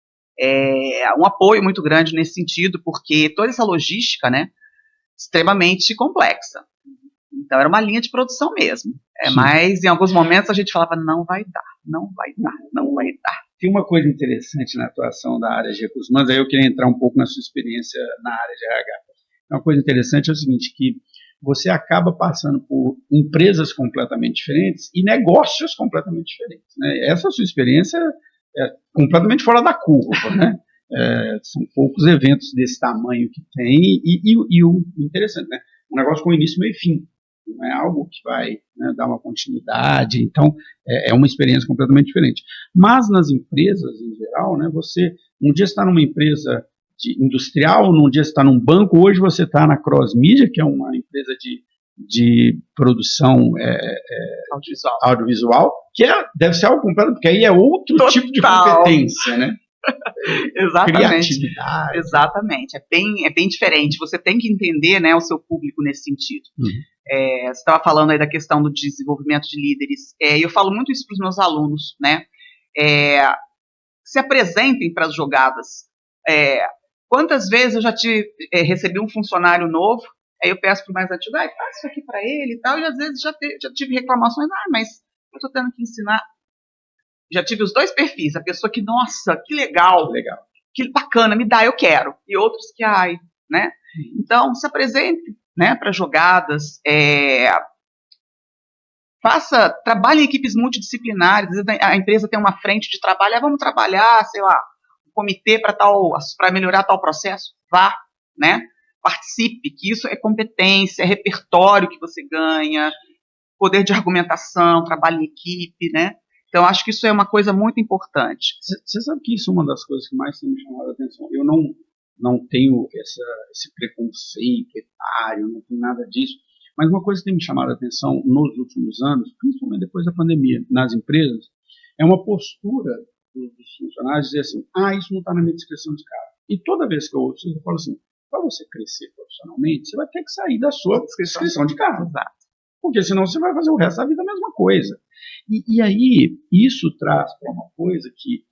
um apoio muito grande nesse sentido, porque toda essa logística, né, extremamente complexa. Então era uma linha de produção mesmo. Mas em alguns momentos a gente falava, não vai dar. Tem uma coisa interessante na atuação da área de recursos humanos, aí eu queria entrar um pouco na sua experiência na área de RH. Uma coisa interessante é o seguinte, que você acaba passando por empresas completamente diferentes e negócios completamente diferentes, né? Essa sua experiência é completamente fora da curva, né? São poucos eventos desse tamanho que tem, e o interessante, né? Um negócio com início, meio e fim. Não é algo que vai, né, dar uma continuidade, então é uma experiência completamente diferente. Mas nas empresas, em geral, né, você um dia está numa empresa industrial, num dia você está num banco, hoje você está na Crossmedia, que é uma empresa de produção audiovisual, que deve ser algo completo, porque aí é outro tipo de competência, né? Exatamente. Criatividade. Exatamente. É bem diferente. Você tem que entender, né, o seu público nesse sentido. Você estava falando aí da questão do desenvolvimento de líderes. Eu falo muito isso para os meus alunos, né? Se apresentem para as jogadas. Quantas vezes eu já recebi um funcionário novo, aí eu peço para o mais antigo, faz isso aqui para ele e tal, e às vezes já tive reclamações, mas eu estou tendo que ensinar. Já tive os dois perfis, a pessoa que, nossa, que legal, que bacana, me dá, eu quero, e outros que, né? Então, se apresente, né, para jogadas, trabalhe em equipes multidisciplinares, às vezes a empresa tem uma frente de trabalho, vamos trabalhar, sei lá, um comitê para melhorar tal processo, vá, né? Participe, que isso é competência, é repertório que você ganha, poder de argumentação, trabalho em equipe, né? Então, acho que isso é uma coisa muito importante. Você sabe que isso é uma das coisas que mais tem me chamado a atenção. Eu não tenho esse preconceito etário, não tenho nada disso, mas uma coisa que tem me chamado a atenção nos últimos anos, principalmente depois da pandemia, nas empresas, é uma postura dos funcionários dizer assim, isso não está na minha descrição de cargo. E toda vez que eu ouço isso, eu falo assim, para você crescer profissionalmente, você vai ter que sair da sua descrição de cargo. Exato. Porque senão você vai fazer o resto da vida a mesma coisa. E aí, isso traz para uma coisa que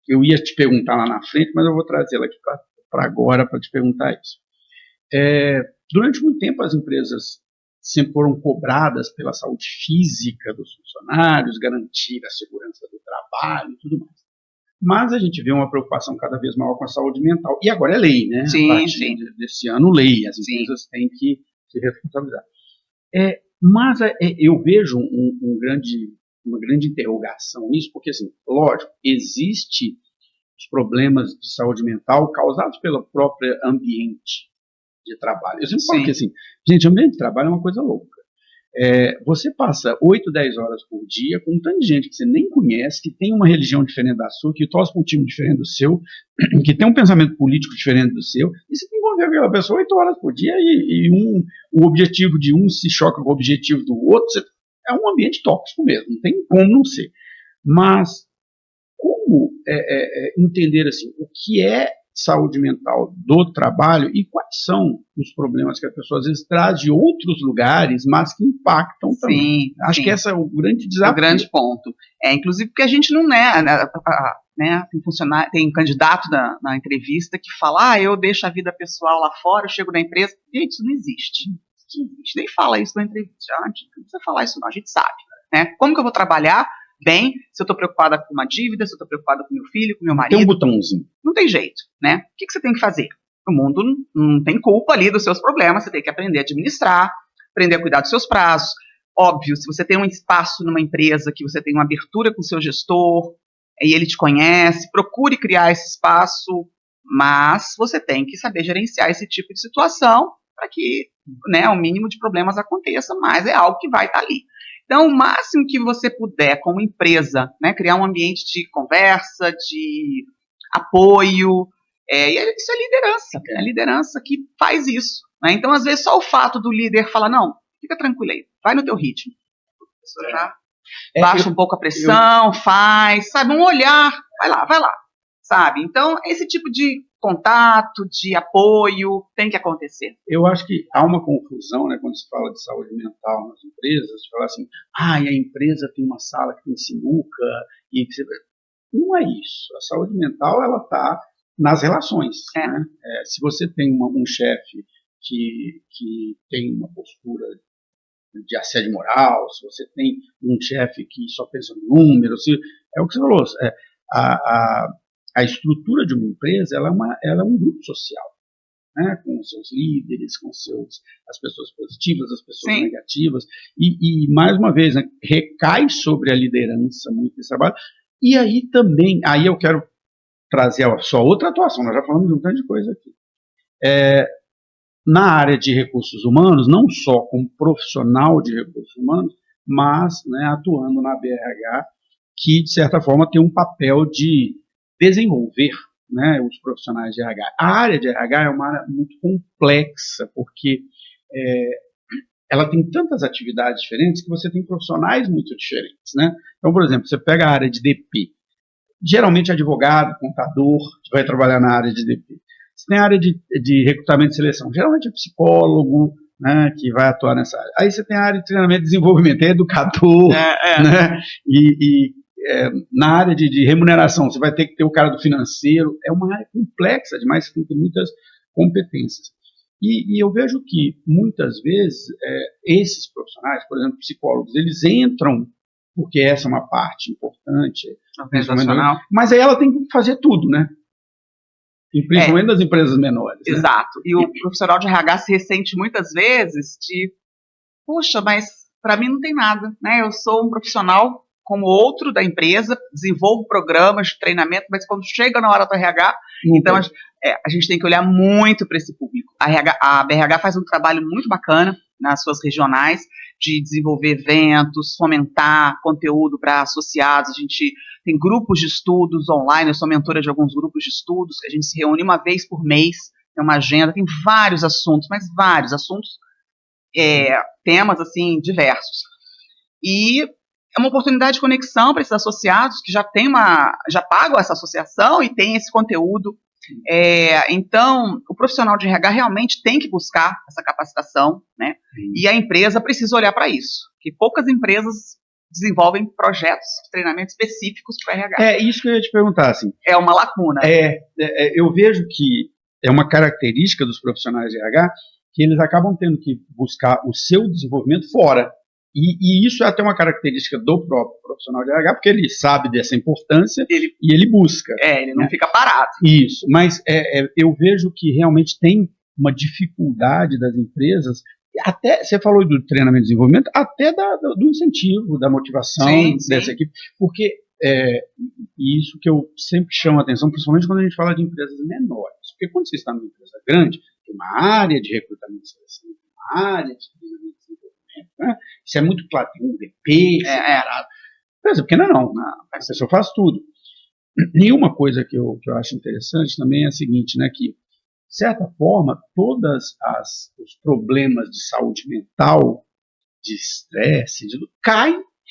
eu ia te perguntar lá na frente, mas eu vou trazê-la aqui para agora para te perguntar isso. Durante muito tempo, as empresas sempre foram cobradas pela saúde física dos funcionários, garantir a segurança do trabalho e tudo mais. Mas a gente vê uma preocupação cada vez maior com a saúde mental. E agora é lei, né? Sim, a partir desse ano, lei. As empresas têm que se responsabilizar. Mas eu vejo uma grande interrogação nisso, porque, assim, lógico, existe os problemas de saúde mental causados pelo próprio ambiente de trabalho. Eu sempre falo que assim, gente, ambiente de trabalho é uma coisa louca. Você passa 8, 10 horas por dia com um tanto de gente que você nem conhece, que tem uma religião diferente da sua, que torce para um time diferente do seu, que tem um pensamento político diferente do seu, e você tem que conviver com aquela pessoa 8 horas por dia o objetivo de um se choca com o objetivo do outro. É um ambiente tóxico mesmo, não tem como não ser. Mas como entender assim, o que é saúde mental do trabalho e quais são os problemas que a pessoa às vezes traz de outros lugares, mas que impactam também. Acho que esse é o grande desafio. O grande ponto. Inclusive porque a gente não tem candidato na entrevista que fala, eu deixo a vida pessoal lá fora, eu chego na empresa. Gente, isso não existe. A gente nem fala isso na entrevista. A gente não precisa falar isso não, a gente sabe. Né? Como que eu vou trabalhar bem, se eu estou preocupada com uma dívida, se eu estou preocupada com meu filho, com meu marido. Tem um botãozinho. Não tem jeito, né? O que você tem que fazer? O mundo não tem culpa ali dos seus problemas, você tem que aprender a administrar, aprender a cuidar dos seus prazos. Óbvio, se você tem um espaço numa empresa, que você tem uma abertura com o seu gestor, e ele te conhece, procure criar esse espaço, mas você tem que saber gerenciar esse tipo de situação para que o mínimo de problemas aconteça, mas é algo que vai estar ali. Então, o máximo que você puder, como empresa, criar um ambiente de conversa, de apoio, isso é liderança. É a liderança que faz isso. Né? Então, às vezes, só o fato do líder falar, não, fica tranquilo aí, vai no teu ritmo. A pessoa já baixa um pouco a pressão, faz, sabe, um olhar, vai lá, sabe? Então, esse tipo de contato, de apoio, tem que acontecer. Eu acho que há uma confusão, quando se fala de saúde mental nas empresas, de falar assim, a empresa tem uma sala que tem sinuca, não é isso. A saúde mental, ela está nas relações. Né? Se você tem um chefe que tem uma postura de assédio moral, se você tem um chefe que só pensa no número, é o que você falou, a estrutura de uma empresa ela é um grupo social, com os seus líderes, com as pessoas positivas, as pessoas negativas, e mais uma vez, recai sobre a liderança muito esse trabalho, e aí também, eu quero trazer a sua outra atuação, nós já falamos de um tanto de coisa aqui. Na área de recursos humanos, não só como profissional de recursos humanos, mas atuando na BRH, que de certa forma tem um papel de desenvolver os profissionais de RH. A área de RH é uma área muito complexa, porque ela tem tantas atividades diferentes que você tem profissionais muito diferentes. Então, por exemplo, você pega a área de DP, geralmente advogado, contador, que vai trabalhar na área de DP. Você tem a área de recrutamento e seleção, geralmente é psicólogo, que vai atuar nessa área. Aí você tem a área de treinamento e desenvolvimento, é educador, na área de remuneração, você vai ter que ter o cara do financeiro, é uma área complexa demais, que tem muitas competências. E eu vejo que, muitas vezes, esses profissionais, por exemplo, psicólogos, eles entram, porque essa é uma parte importante, mas aí ela tem que fazer tudo, principalmente das empresas menores. Exato, e o profissional de RH se ressente muitas vezes de, puxa, mas para mim não tem nada, eu sou um profissional como outro da empresa, desenvolvo programas de treinamento, mas quando chega na hora do RH, então a gente tem que olhar muito para esse público. A BRH faz um trabalho muito bacana nas suas regionais, de desenvolver eventos, fomentar conteúdo para associados. A gente tem grupos de estudos online, eu sou mentora de alguns grupos de estudos, a gente se reúne uma vez por mês, tem uma agenda, tem vários assuntos, mas vários assuntos, temas assim, diversos. E é uma oportunidade de conexão para esses associados que já pagam essa associação e tem esse conteúdo. Então, o profissional de RH realmente tem que buscar essa capacitação, e a empresa precisa olhar para isso, que poucas empresas desenvolvem projetos de treinamento específicos para RH. É isso que eu ia te perguntar. Assim, é uma lacuna. Eu vejo que é uma característica dos profissionais de RH que eles acabam tendo que buscar o seu desenvolvimento fora. E isso é até uma característica do próprio profissional de RH, porque ele sabe dessa importância e ele busca. Ele não fica parado. Isso, mas eu vejo que realmente tem uma dificuldade das empresas, até, você falou do treinamento e desenvolvimento, até do incentivo, da motivação dessa equipe, porque isso que eu sempre chamo a atenção, principalmente quando a gente fala de empresas menores, porque quando você está numa empresa grande, tem uma área de recrutamento e seleção, tem uma área de treinamento e desenvolvimento, né? Isso é muito claro, tem um VP separado. Empresa pequena não, a pessoa faz tudo. E uma coisa que eu acho interessante também é a seguinte, né, que, de certa forma, todos os problemas de saúde mental, de estresse,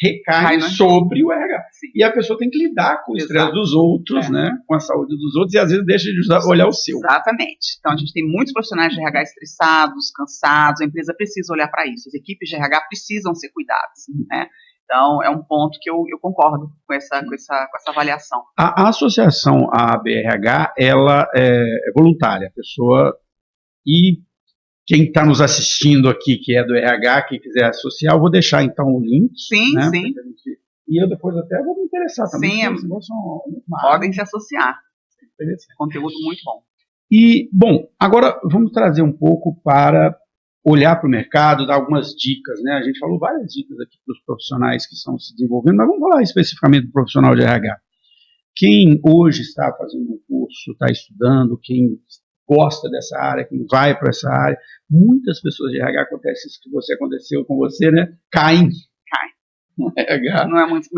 recaem sobre o RH. E a pessoa tem que lidar com o estresse dos outros, né, com a saúde dos outros, e às vezes deixa de olhar o seu. Exatamente. Então a gente tem muitos profissionais de RH estressados, cansados, a empresa precisa olhar para isso, as equipes de RH precisam ser cuidadas, né? Então, é um ponto que eu concordo com essa avaliação. A associação à BRH, ela é voluntária, a pessoa, e quem está nos assistindo aqui, que é do RH, quem quiser associar, eu vou deixar então o link. Sim, né, sim. E eu depois até vou me interessar também. Sim, podem se associar. Conteúdo muito bom. E, bom, agora vamos trazer um pouco para olhar para o mercado, dar algumas dicas, né? A gente falou várias dicas aqui para os profissionais que estão se desenvolvendo, mas vamos falar especificamente do profissional de RH. Quem hoje está fazendo um curso, está estudando, quem gosta dessa área, quem vai para essa área, muitas pessoas de RH, acontece isso que aconteceu com você, né? Caem no RH. Não é muitas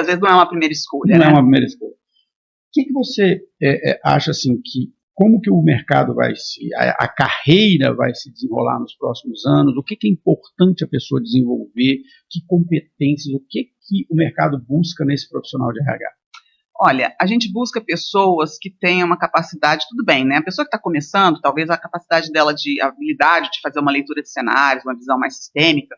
vezes não é uma primeira escolha, Não é uma primeira escolha. O que você acha assim que como que o mercado a carreira vai se desenrolar nos próximos anos, o que é importante a pessoa desenvolver, que competências, o que o mercado busca nesse profissional de RH? Olha, a gente busca pessoas que tenham uma capacidade, tudo bem, né? A pessoa que está começando, talvez a capacidade dela a habilidade de fazer uma leitura de cenários, uma visão mais sistêmica,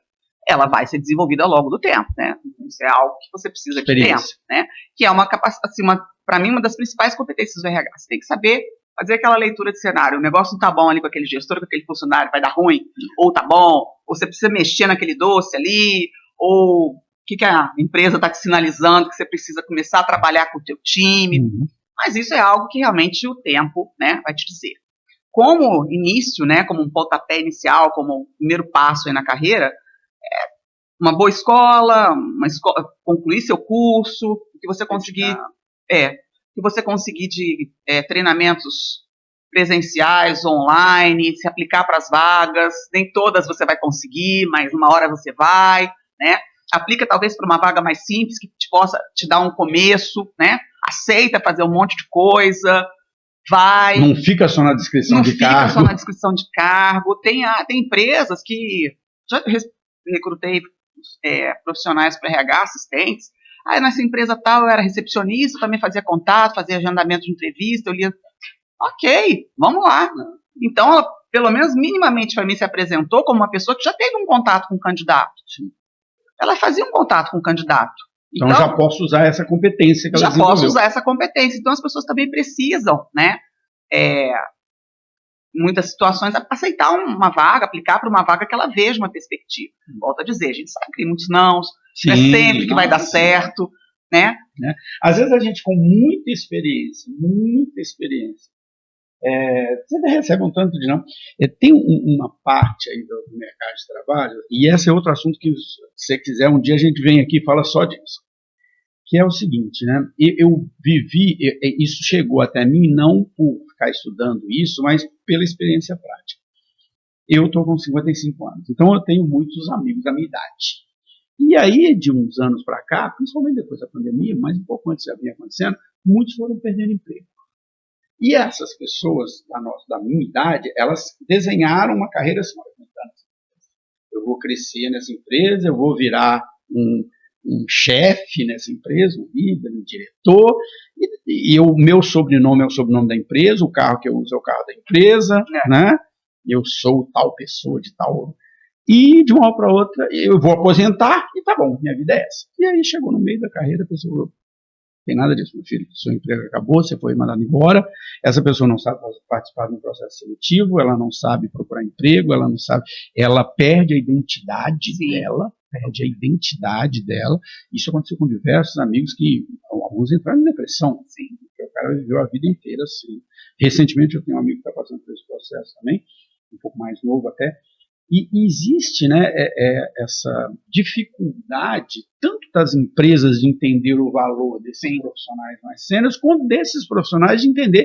ela vai ser desenvolvida ao longo do tempo, né? Isso é algo que você precisa de tempo, né? Que é uma capacidade, assim, para mim, uma das principais competências do RH. Você tem que saber fazer aquela leitura de cenário. O negócio não tá bom ali com aquele gestor, com aquele funcionário, vai dar ruim, ou tá bom, ou você precisa mexer naquele doce ali, ou o que a empresa está te sinalizando que você precisa começar a trabalhar com o teu time. Mas isso é algo que realmente o tempo, né, vai te dizer. Como início, né, como um pontapé inicial, como um primeiro passo aí na carreira, uma boa escola, concluir seu curso, que você conseguir de treinamentos presenciais, online, se aplicar para as vagas, nem todas você vai conseguir, mas uma hora você vai, né? Aplica talvez para uma vaga mais simples, que possa te dar um começo, né? Aceita fazer um monte de coisa, vai. Não fica só na descrição de cargo. Não fica só na descrição de cargo. Tem empresas que já recrutei profissionais para RH, assistentes. Aí nessa empresa tal eu era recepcionista, também fazia contato, fazia agendamento de entrevista, eu lia. Ok, vamos lá. Então ela, pelo menos minimamente para mim, se apresentou como uma pessoa que já teve um contato com o candidato. Ela fazia um contato com o candidato. Então já posso usar essa competência que ela desenvolveu. Já posso usar essa competência. Então as pessoas também precisam, né? Em muitas situações, aceitar uma vaga, aplicar para uma vaga que ela veja uma perspectiva. Volto a dizer, a gente sabe que tem muitos nãos, não é sempre que vai dar certo, né? Às vezes a gente com muita experiência, você recebe um tanto de não. Tem uma parte aí do mercado de trabalho, e esse é outro assunto que, se você quiser, um dia a gente vem aqui e fala só disso, que é o seguinte, né? Eu vivi, isso chegou até mim não por ficar estudando isso, mas pela experiência prática. Eu estou com 55 anos, então eu tenho muitos amigos da minha idade. E aí, de uns anos para cá, principalmente depois da pandemia, mas um pouco antes já vinha acontecendo, muitos foram perdendo emprego. E essas pessoas da minha idade, elas desenharam uma carreira assim, eu vou crescer nessa empresa, eu vou virar um chefe nessa empresa, um líder, um diretor, e o meu sobrenome é o sobrenome da empresa, o carro que eu uso é o carro da empresa, né? Eu sou tal pessoa de tal... E de uma hora para outra, eu vou aposentar e tá bom, minha vida é essa. E aí chegou no meio da carreira, a pessoa falou, tem nada disso, meu filho, seu emprego acabou, você foi mandado embora, essa pessoa não sabe participar de um processo seletivo, ela não sabe procurar emprego, ela não sabe, ela perde a identidade dela, isso aconteceu com diversos amigos que, alguns entraram em depressão, porque o cara viveu a vida inteira assim. Recentemente eu tenho um amigo que está passando por esse processo também, um pouco mais novo até, e existe, né, essa dificuldade, tanto das empresas de entender o valor desses profissionais mais sêniores, quanto desses profissionais de entender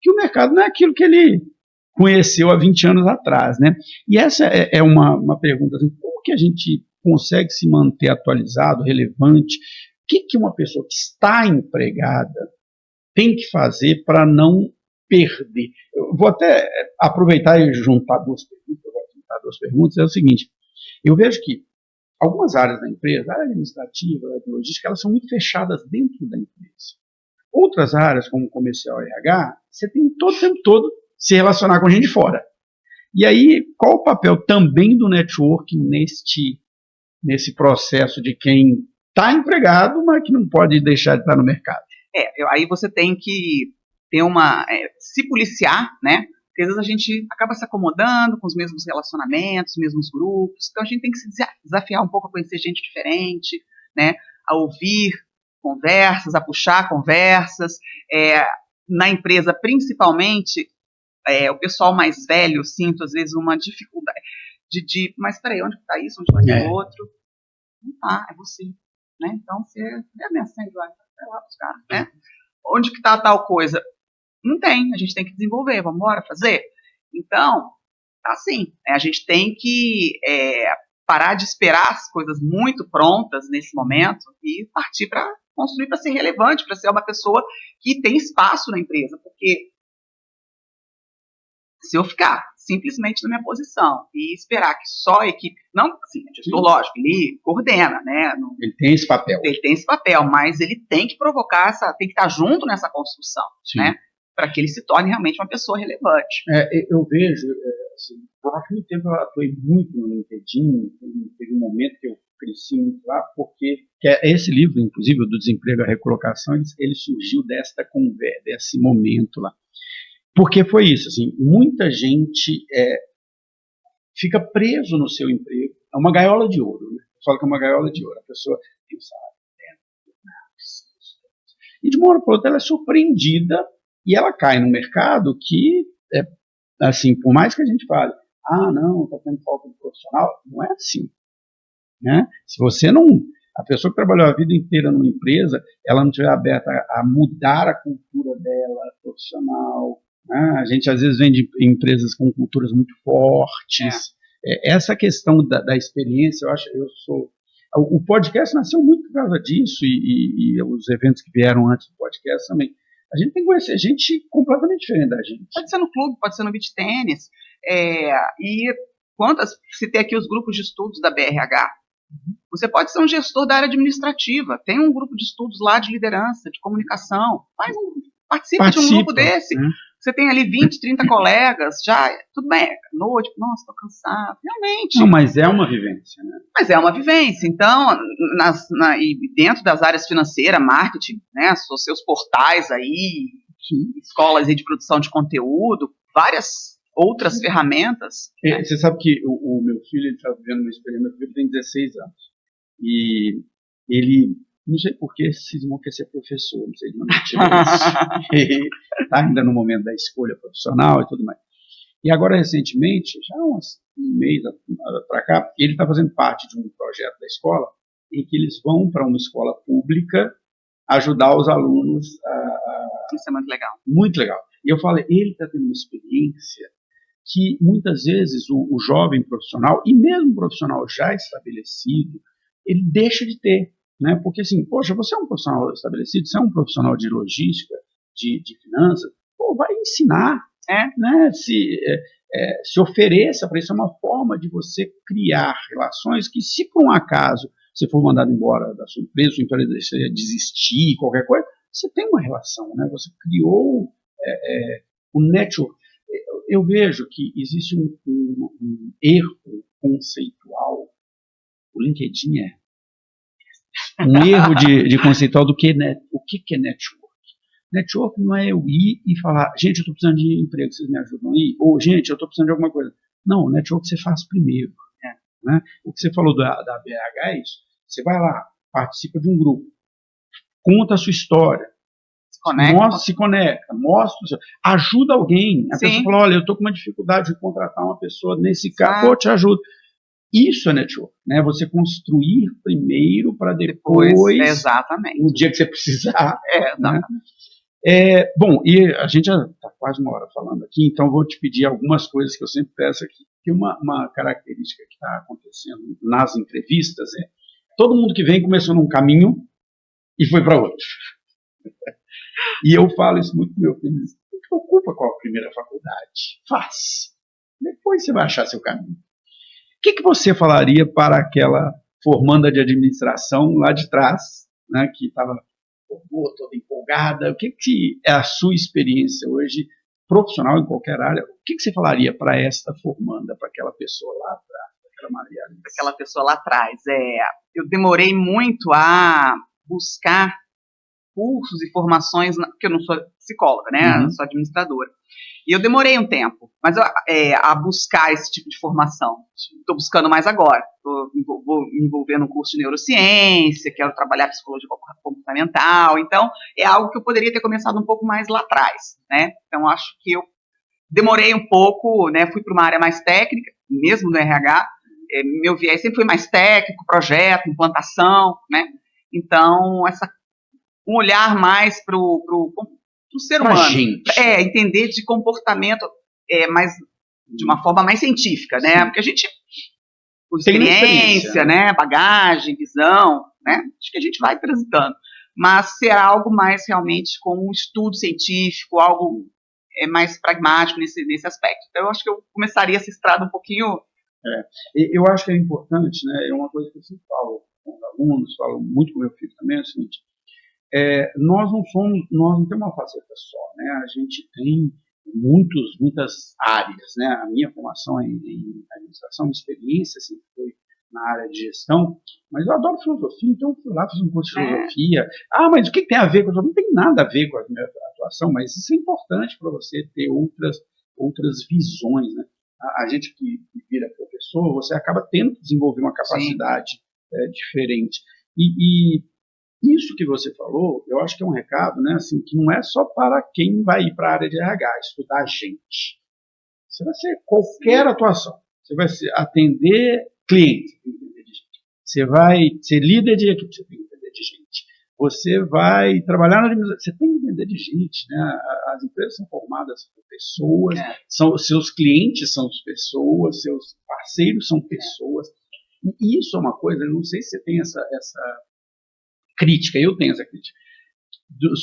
que o mercado não é aquilo que ele conheceu há 20 anos atrás, né? E essa é uma pergunta, assim, como que a gente consegue se manter atualizado, relevante? O que uma pessoa que está empregada tem que fazer para não perder? Eu vou até aproveitar e juntar duas perguntas. É o seguinte, eu vejo que algumas áreas da empresa, a área administrativa, a área de logística, elas são muito fechadas dentro da empresa. Outras áreas, como comercial e RH, você tem todo o tempo todo se relacionar com gente de fora. E aí, qual o papel também do networking nesse processo de quem está empregado, mas que não pode deixar de estar no mercado? Aí você tem que ter se policiar, né? Porque às vezes a gente acaba se acomodando com os mesmos relacionamentos, os mesmos grupos, então a gente tem que se desafiar um pouco a conhecer gente diferente, né? A ouvir conversas, a puxar conversas. Na empresa, principalmente, o pessoal mais velho, eu sinto às vezes uma dificuldade mas peraí, onde está isso? Onde está o outro? Não tá, é você, né? Então você acende lá, vai lá buscar, né? Onde que está tal coisa? Não tem, a gente tem que desenvolver, vamos embora fazer. Então, assim, a gente tem que parar de esperar as coisas muito prontas nesse momento e partir para construir, para ser relevante, para ser uma pessoa que tem espaço na empresa, porque se eu ficar simplesmente na minha posição e esperar que só a equipe, não, assim, o gestor, lógico, ele coordena, né? Ele tem esse papel. Ele tem esse papel, mas ele tem que provocar tem que estar junto nessa construção, Sim, né? Para que ele se torne realmente uma pessoa relevante. Eu vejo, assim, durante muito tempo eu atuei muito no LinkedIn, teve um momento que eu cresci muito lá, porque esse livro, inclusive, do Desemprego à Recolocação, ele surgiu desta conversa, desse momento lá. Porque foi isso, assim, muita gente fica preso no seu emprego, é uma gaiola de ouro, né? Eu falo que é uma gaiola de ouro, a pessoa tem o salário, e de uma hora para outra ela é surpreendida e ela cai no mercado que, assim, por mais que a gente fale, não, está tendo falta de profissional, não é assim, né? Se você não, a pessoa que trabalhou a vida inteira numa empresa, ela não estiver aberta a mudar a cultura dela, profissional, né? A gente às vezes vem de empresas com culturas muito fortes, essa questão da experiência, o podcast nasceu muito por causa disso e os eventos que vieram antes do podcast também. A gente tem que conhecer gente completamente diferente da gente. Pode ser no clube, pode ser no beach tênis. E citei aqui os grupos de estudos da BRH. Você pode ser um gestor da área administrativa. Tem um grupo de estudos lá de liderança, de comunicação. Participa de um grupo desse. Né? Você tem ali 20, 30 colegas, tudo bem, noite, nossa, estou cansado, realmente. Não, mas é uma vivência, né? Mas é uma vivência, então, e dentro das áreas financeiras, marketing, né, seus portais aí, escolas aí de produção de conteúdo, várias outras ferramentas. Você sabe que o meu filho está vivendo uma experiência, meu filho tem 16 anos, e ele... Não sei por que cismou quer ser professor, não sei de onde ele tirou isso. Está ainda no momento da escolha profissional e tudo mais. E agora, recentemente, já um mês para cá, ele está fazendo parte de um projeto da escola em que eles vão para uma escola pública ajudar os alunos Isso é muito legal. Muito legal. E eu falei, ele está tendo uma experiência que muitas vezes o jovem profissional, e mesmo um profissional já estabelecido, ele deixa de ter. Né? Porque assim, poxa, você é um profissional estabelecido, você é um profissional de logística, de finanças, vai ensinar, né? Se ofereça para isso, é uma forma de você criar relações que, se por um acaso você for mandado embora da sua empresa desistir, qualquer coisa, você tem uma relação, né? Você criou o network. Eu vejo que existe um erro conceitual, o LinkedIn um erro de conceitual do que o que é network. Network não é eu ir e falar, gente, eu estou precisando de emprego, vocês me ajudam aí? Ou, gente, eu estou precisando de alguma coisa. Não, network você faz primeiro. Né? O que você falou da BH é isso. Você vai lá, participa de um grupo, conta a sua história, se conecta, mostra, ajuda alguém. A pessoa fala, olha, eu estou com uma dificuldade de contratar uma pessoa nesse caso, te ajudo. Isso é network, né? Você construir primeiro para depois, exatamente, no dia que você precisar. Exatamente. Bom, e a gente já está quase uma hora falando aqui, então vou te pedir algumas coisas que eu sempre peço aqui. Que uma característica que está acontecendo nas entrevistas todo mundo que vem começou num caminho e foi para outro. E eu falo isso muito pro meu filho, não se preocupa com a primeira faculdade, faz. Depois você vai achar seu caminho. O que você falaria para aquela formanda de administração lá de trás, né, que estava toda empolgada? O que é a sua experiência hoje, profissional em qualquer área? O que você falaria para esta formanda, para aquela pessoa lá atrás, para aquela Maria Alice? Aquela pessoa lá atrás. Eu demorei muito a buscar cursos e formações, porque eu não sou psicóloga, né? Eu sou administradora. E eu demorei um tempo, mas a buscar esse tipo de formação. Estou buscando mais agora. Vou me envolver no curso de neurociência, quero trabalhar psicologia comportamental. Então, é algo que eu poderia ter começado um pouco mais lá atrás, né? Então, acho que eu demorei um pouco, né? Fui para uma área mais técnica, mesmo no RH. Meu viés sempre foi mais técnico, projeto, implantação, né? Então, um olhar mais para o ser humano. Entender de comportamento mas de uma forma mais científica, né? Sim. Porque a gente, por experiência, né? Bagagem, visão, né? Acho que a gente vai transitando. Mas ser algo mais realmente com um estudo científico, algo mais pragmático nesse aspecto. Então, eu acho que eu começaria essa estrada um pouquinho... Eu acho que é importante, né? É uma coisa que eu sempre falo com os alunos, falo muito com meu filho também, é o seguinte: nós não temos uma faceta só, né? A gente tem muitas áreas, né? A minha formação em administração, experiência sempre foi na área de gestão, mas eu adoro filosofia, então eu fui lá, fiz um curso de filosofia. Mas o que tem a ver com isso? Não tem nada a ver com a minha atuação, mas isso é importante para você ter outras visões, né? A gente que vira professor, você acaba tendo que desenvolver uma capacidade diferente. E isso que você falou, eu acho que é um recado, né, assim, que não é só para quem vai ir para a área de RH, estudar gente. Você vai ser qualquer atuação. Você vai atender cliente, você tem que entender de gente. Você vai ser líder de equipe, você tem que entender de gente. Você vai trabalhar na administração, você tem que entender de gente, né? As empresas são formadas por pessoas, seus clientes são pessoas, seus parceiros são pessoas. E isso é uma coisa, não sei se você tem essa crítica, eu tenho essa crítica,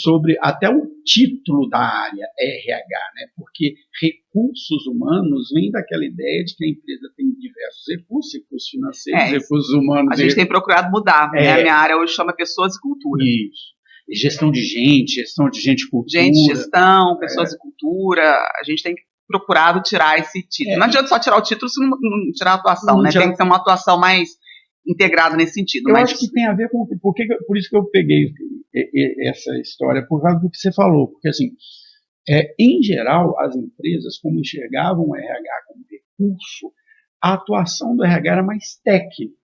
sobre até o título da área RH, né? Porque recursos humanos vem daquela ideia de que a empresa tem diversos recursos financeiros, recursos humanos. A gente tem procurado mudar, né? A minha área hoje chama pessoas e cultura. Isso. Gestão de gente e cultura. Gestão, pessoas e cultura, a gente tem procurado tirar esse título. Não adianta só tirar o título se não tirar a atuação, né? Tem que ser uma atuação mais integrado nesse sentido. Eu acho que tem a ver com... Por isso que eu peguei essa história, por causa do que você falou. Porque, assim, em geral, as empresas, como enxergavam o RH como recurso, a atuação do RH era mais técnica.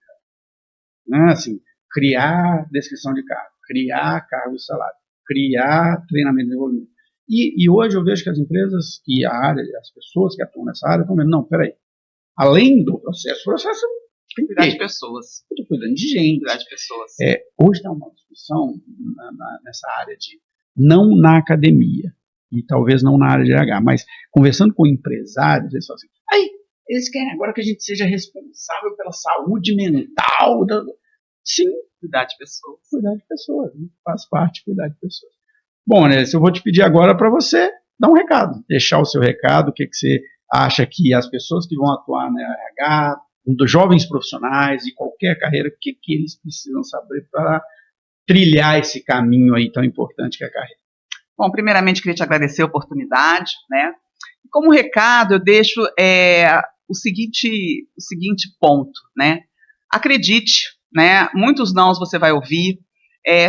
Né? Assim, criar descrição de cargo, criar cargo e salário, criar treinamento e desenvolvimento. E hoje eu vejo que as empresas e a área, as pessoas que atuam nessa área estão vendo, não, peraí, além do processo cuidar de pessoas. Estou cuidando de gente. Cuidar de pessoas. Hoje está uma discussão nessa área de, não na academia, e talvez não na área de RH, mas conversando com empresários, eles falam assim, eles querem agora que a gente seja responsável pela saúde mental. Sim. Cuidar de pessoas. Cuidar de pessoas, né? Faz parte de cuidar de pessoas. Bom, né, eu vou te pedir agora para você dar um recado, deixar o seu recado, o que você acha que as pessoas que vão atuar na RH, dos jovens profissionais de qualquer carreira, o que eles precisam saber para trilhar esse caminho aí tão importante que é a carreira? Bom, primeiramente queria te agradecer a oportunidade, né? Como recado, eu deixo o seguinte ponto, né? Acredite, né? Muitos nãos você vai ouvir.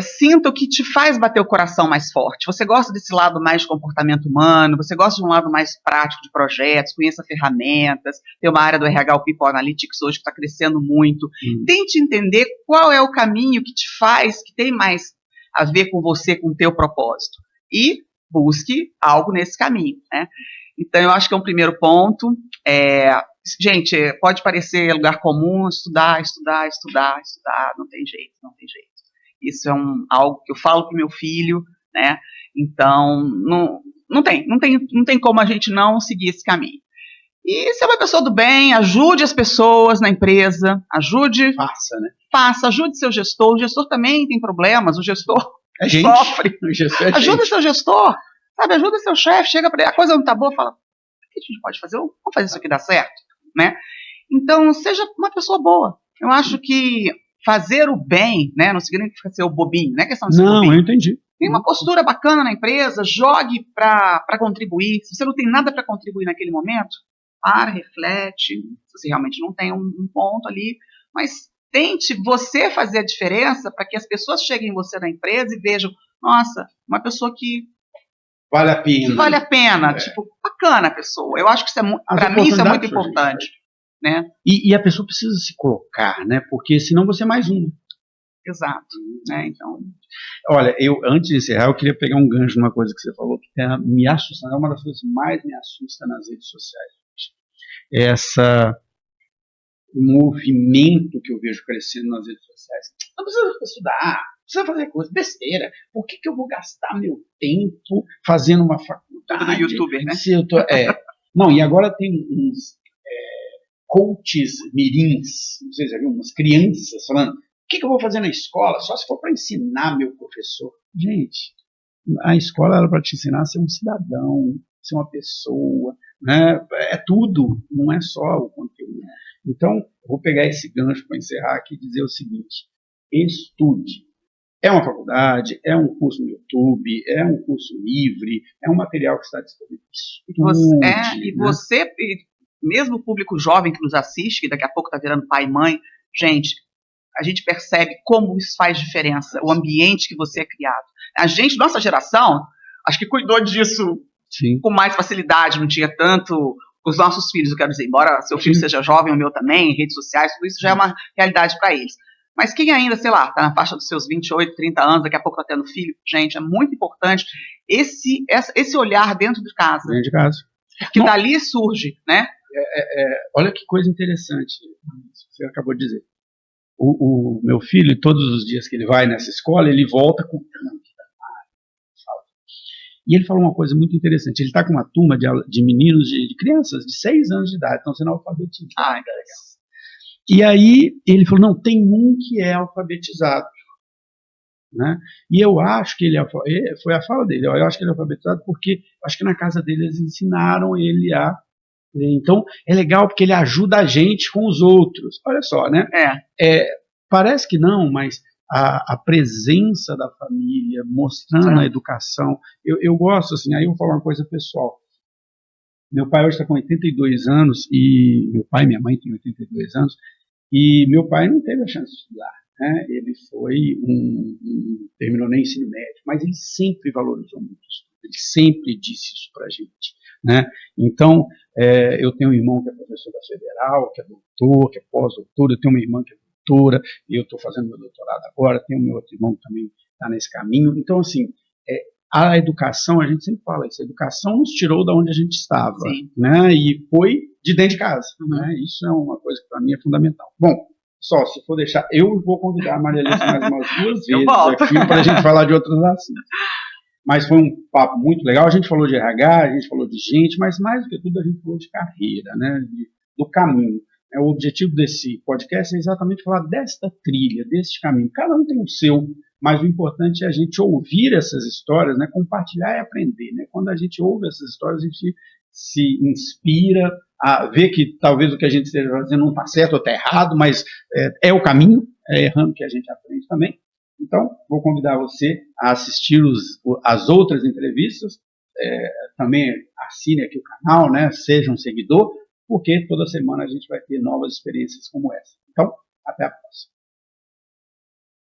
Sinta o que te faz bater o coração mais forte. Você gosta desse lado mais de comportamento humano, você gosta de um lado mais prático de projetos, conheça ferramentas, tem uma área do RH, o People Analytics hoje que está crescendo muito. Tente entender qual é o caminho que te faz, que tem mais a ver com você, com o teu propósito. E busque algo nesse caminho, né? Então, eu acho que é um primeiro ponto. Gente, pode parecer lugar comum, estudar, não tem jeito. Isso é algo que eu falo para o meu filho, né? Então, não tem como a gente não seguir esse caminho. E se é uma pessoa do bem, ajude as pessoas na empresa, ajude seu gestor. O gestor também tem problemas, o gestor sofre. O gestor ajuda seu gestor, sabe? Ajuda seu chefe, chega para ele, a coisa não tá boa, fala, o que a gente pode fazer? Vamos fazer isso aqui dar certo, né? Então, seja uma pessoa boa. Eu acho que fazer o bem, né, não significa ser o bobinho, não é questão de ser bobinho. Não, eu entendi. Tem uma postura bacana na empresa, jogue para contribuir. Se você não tem nada para contribuir naquele momento, reflete, se você realmente não tem um ponto ali, mas tente você fazer a diferença para que as pessoas cheguem em você na empresa e vejam, nossa, uma pessoa que vale a pena. Vale a pena, tipo, bacana a pessoa. Eu acho que para mim isso é muito importante, né? E a pessoa precisa se colocar, né? Porque senão você é mais um. Exato, né? Então, olha, antes de encerrar, eu queria pegar um gancho numa coisa que você falou que me assusta, é uma das coisas que mais me assusta nas redes sociais. Essa movimento que eu vejo crescendo nas redes sociais. Não precisa estudar, precisa fazer coisa, besteira. Por que eu vou gastar meu tempo fazendo uma faculdade? Tudo do youtuber, né? Se eu tô, não, e agora tem uns coaches mirins, não sei se já viu, umas crianças falando, o que eu vou fazer na escola? Só se for para ensinar meu professor. Gente, a escola era para te ensinar a ser um cidadão, ser uma pessoa, né? É tudo, não é só o conteúdo. Então, vou pegar esse gancho para encerrar aqui e dizer o seguinte: estude. É uma faculdade, é um curso no YouTube, é um curso livre, é um material que está disponível. Estude, você, mesmo o público jovem que nos assiste, que daqui a pouco está virando pai e mãe, gente, a gente percebe como isso faz diferença, o ambiente que você é criado. A gente, nossa geração, acho que cuidou disso com mais facilidade, não tinha tanto os nossos filhos, eu quero dizer, embora seu filho seja jovem, o meu também, redes sociais, tudo isso já é uma realidade para eles. Mas quem ainda, sei lá, está na faixa dos seus 28, 30 anos, daqui a pouco está tendo filho, gente, é muito importante esse olhar dentro de casa. Dentro de casa. Porque dali surge, né? Olha que coisa interessante, você acabou de dizer. O meu filho, todos os dias que ele vai nessa escola, ele volta com e ele falou uma coisa muito interessante. Ele está com uma turma de meninos, de crianças de 6 anos de idade, estão sendo alfabetizados. Que legal. E aí ele falou, não, tem um que é alfabetizado. Né? E eu acho que foi a fala dele, eu acho que ele é alfabetizado porque acho que na casa dele eles ensinaram ele a ler. Então é legal porque ele ajuda a gente com os outros. Olha só, né? Parece que não, mas a presença da família, mostrando a educação. Eu gosto, assim, aí eu vou falar uma coisa pessoal. Meu pai hoje está com 82 anos, e meu pai e minha mãe têm 82 anos, e meu pai não teve a chance de estudar. Né? Ele terminou nem ensino médio, mas ele sempre valorizou muito o estudo, ele sempre disse isso para a gente. Né? Então, eu tenho um irmão que é professor da Federal, que é doutor, que é pós-doutor, eu tenho uma irmã que é doutora, eu estou fazendo meu doutorado agora, tenho meu outro irmão que também está nesse caminho. Então, assim, a educação, a gente sempre fala isso, a educação nos tirou da onde a gente estava, né? E foi de dentro de casa. Né? Isso é uma coisa que para mim é fundamental. Bom, só se for deixar, eu vou convidar a Maria Alice mais umas 2 vezes aqui para a gente falar de outros assuntos. Mas foi um papo muito legal. A gente falou de RH, a gente falou de gente, mas mais do que tudo a gente falou de carreira, né? Do caminho. O objetivo desse podcast é exatamente falar desta trilha, deste caminho. Cada um tem o seu, mas o importante é a gente ouvir essas histórias, né? Compartilhar e aprender. Né? Quando a gente ouve essas histórias, a gente se inspira a ver que talvez o que a gente esteja fazendo não está certo ou está errado, mas é o caminho, é errando que a gente aprende também. Então, vou convidar você a assistir as outras entrevistas, também assine aqui o canal, né? Seja um seguidor, porque toda semana a gente vai ter novas experiências como essa. Então, até a próxima.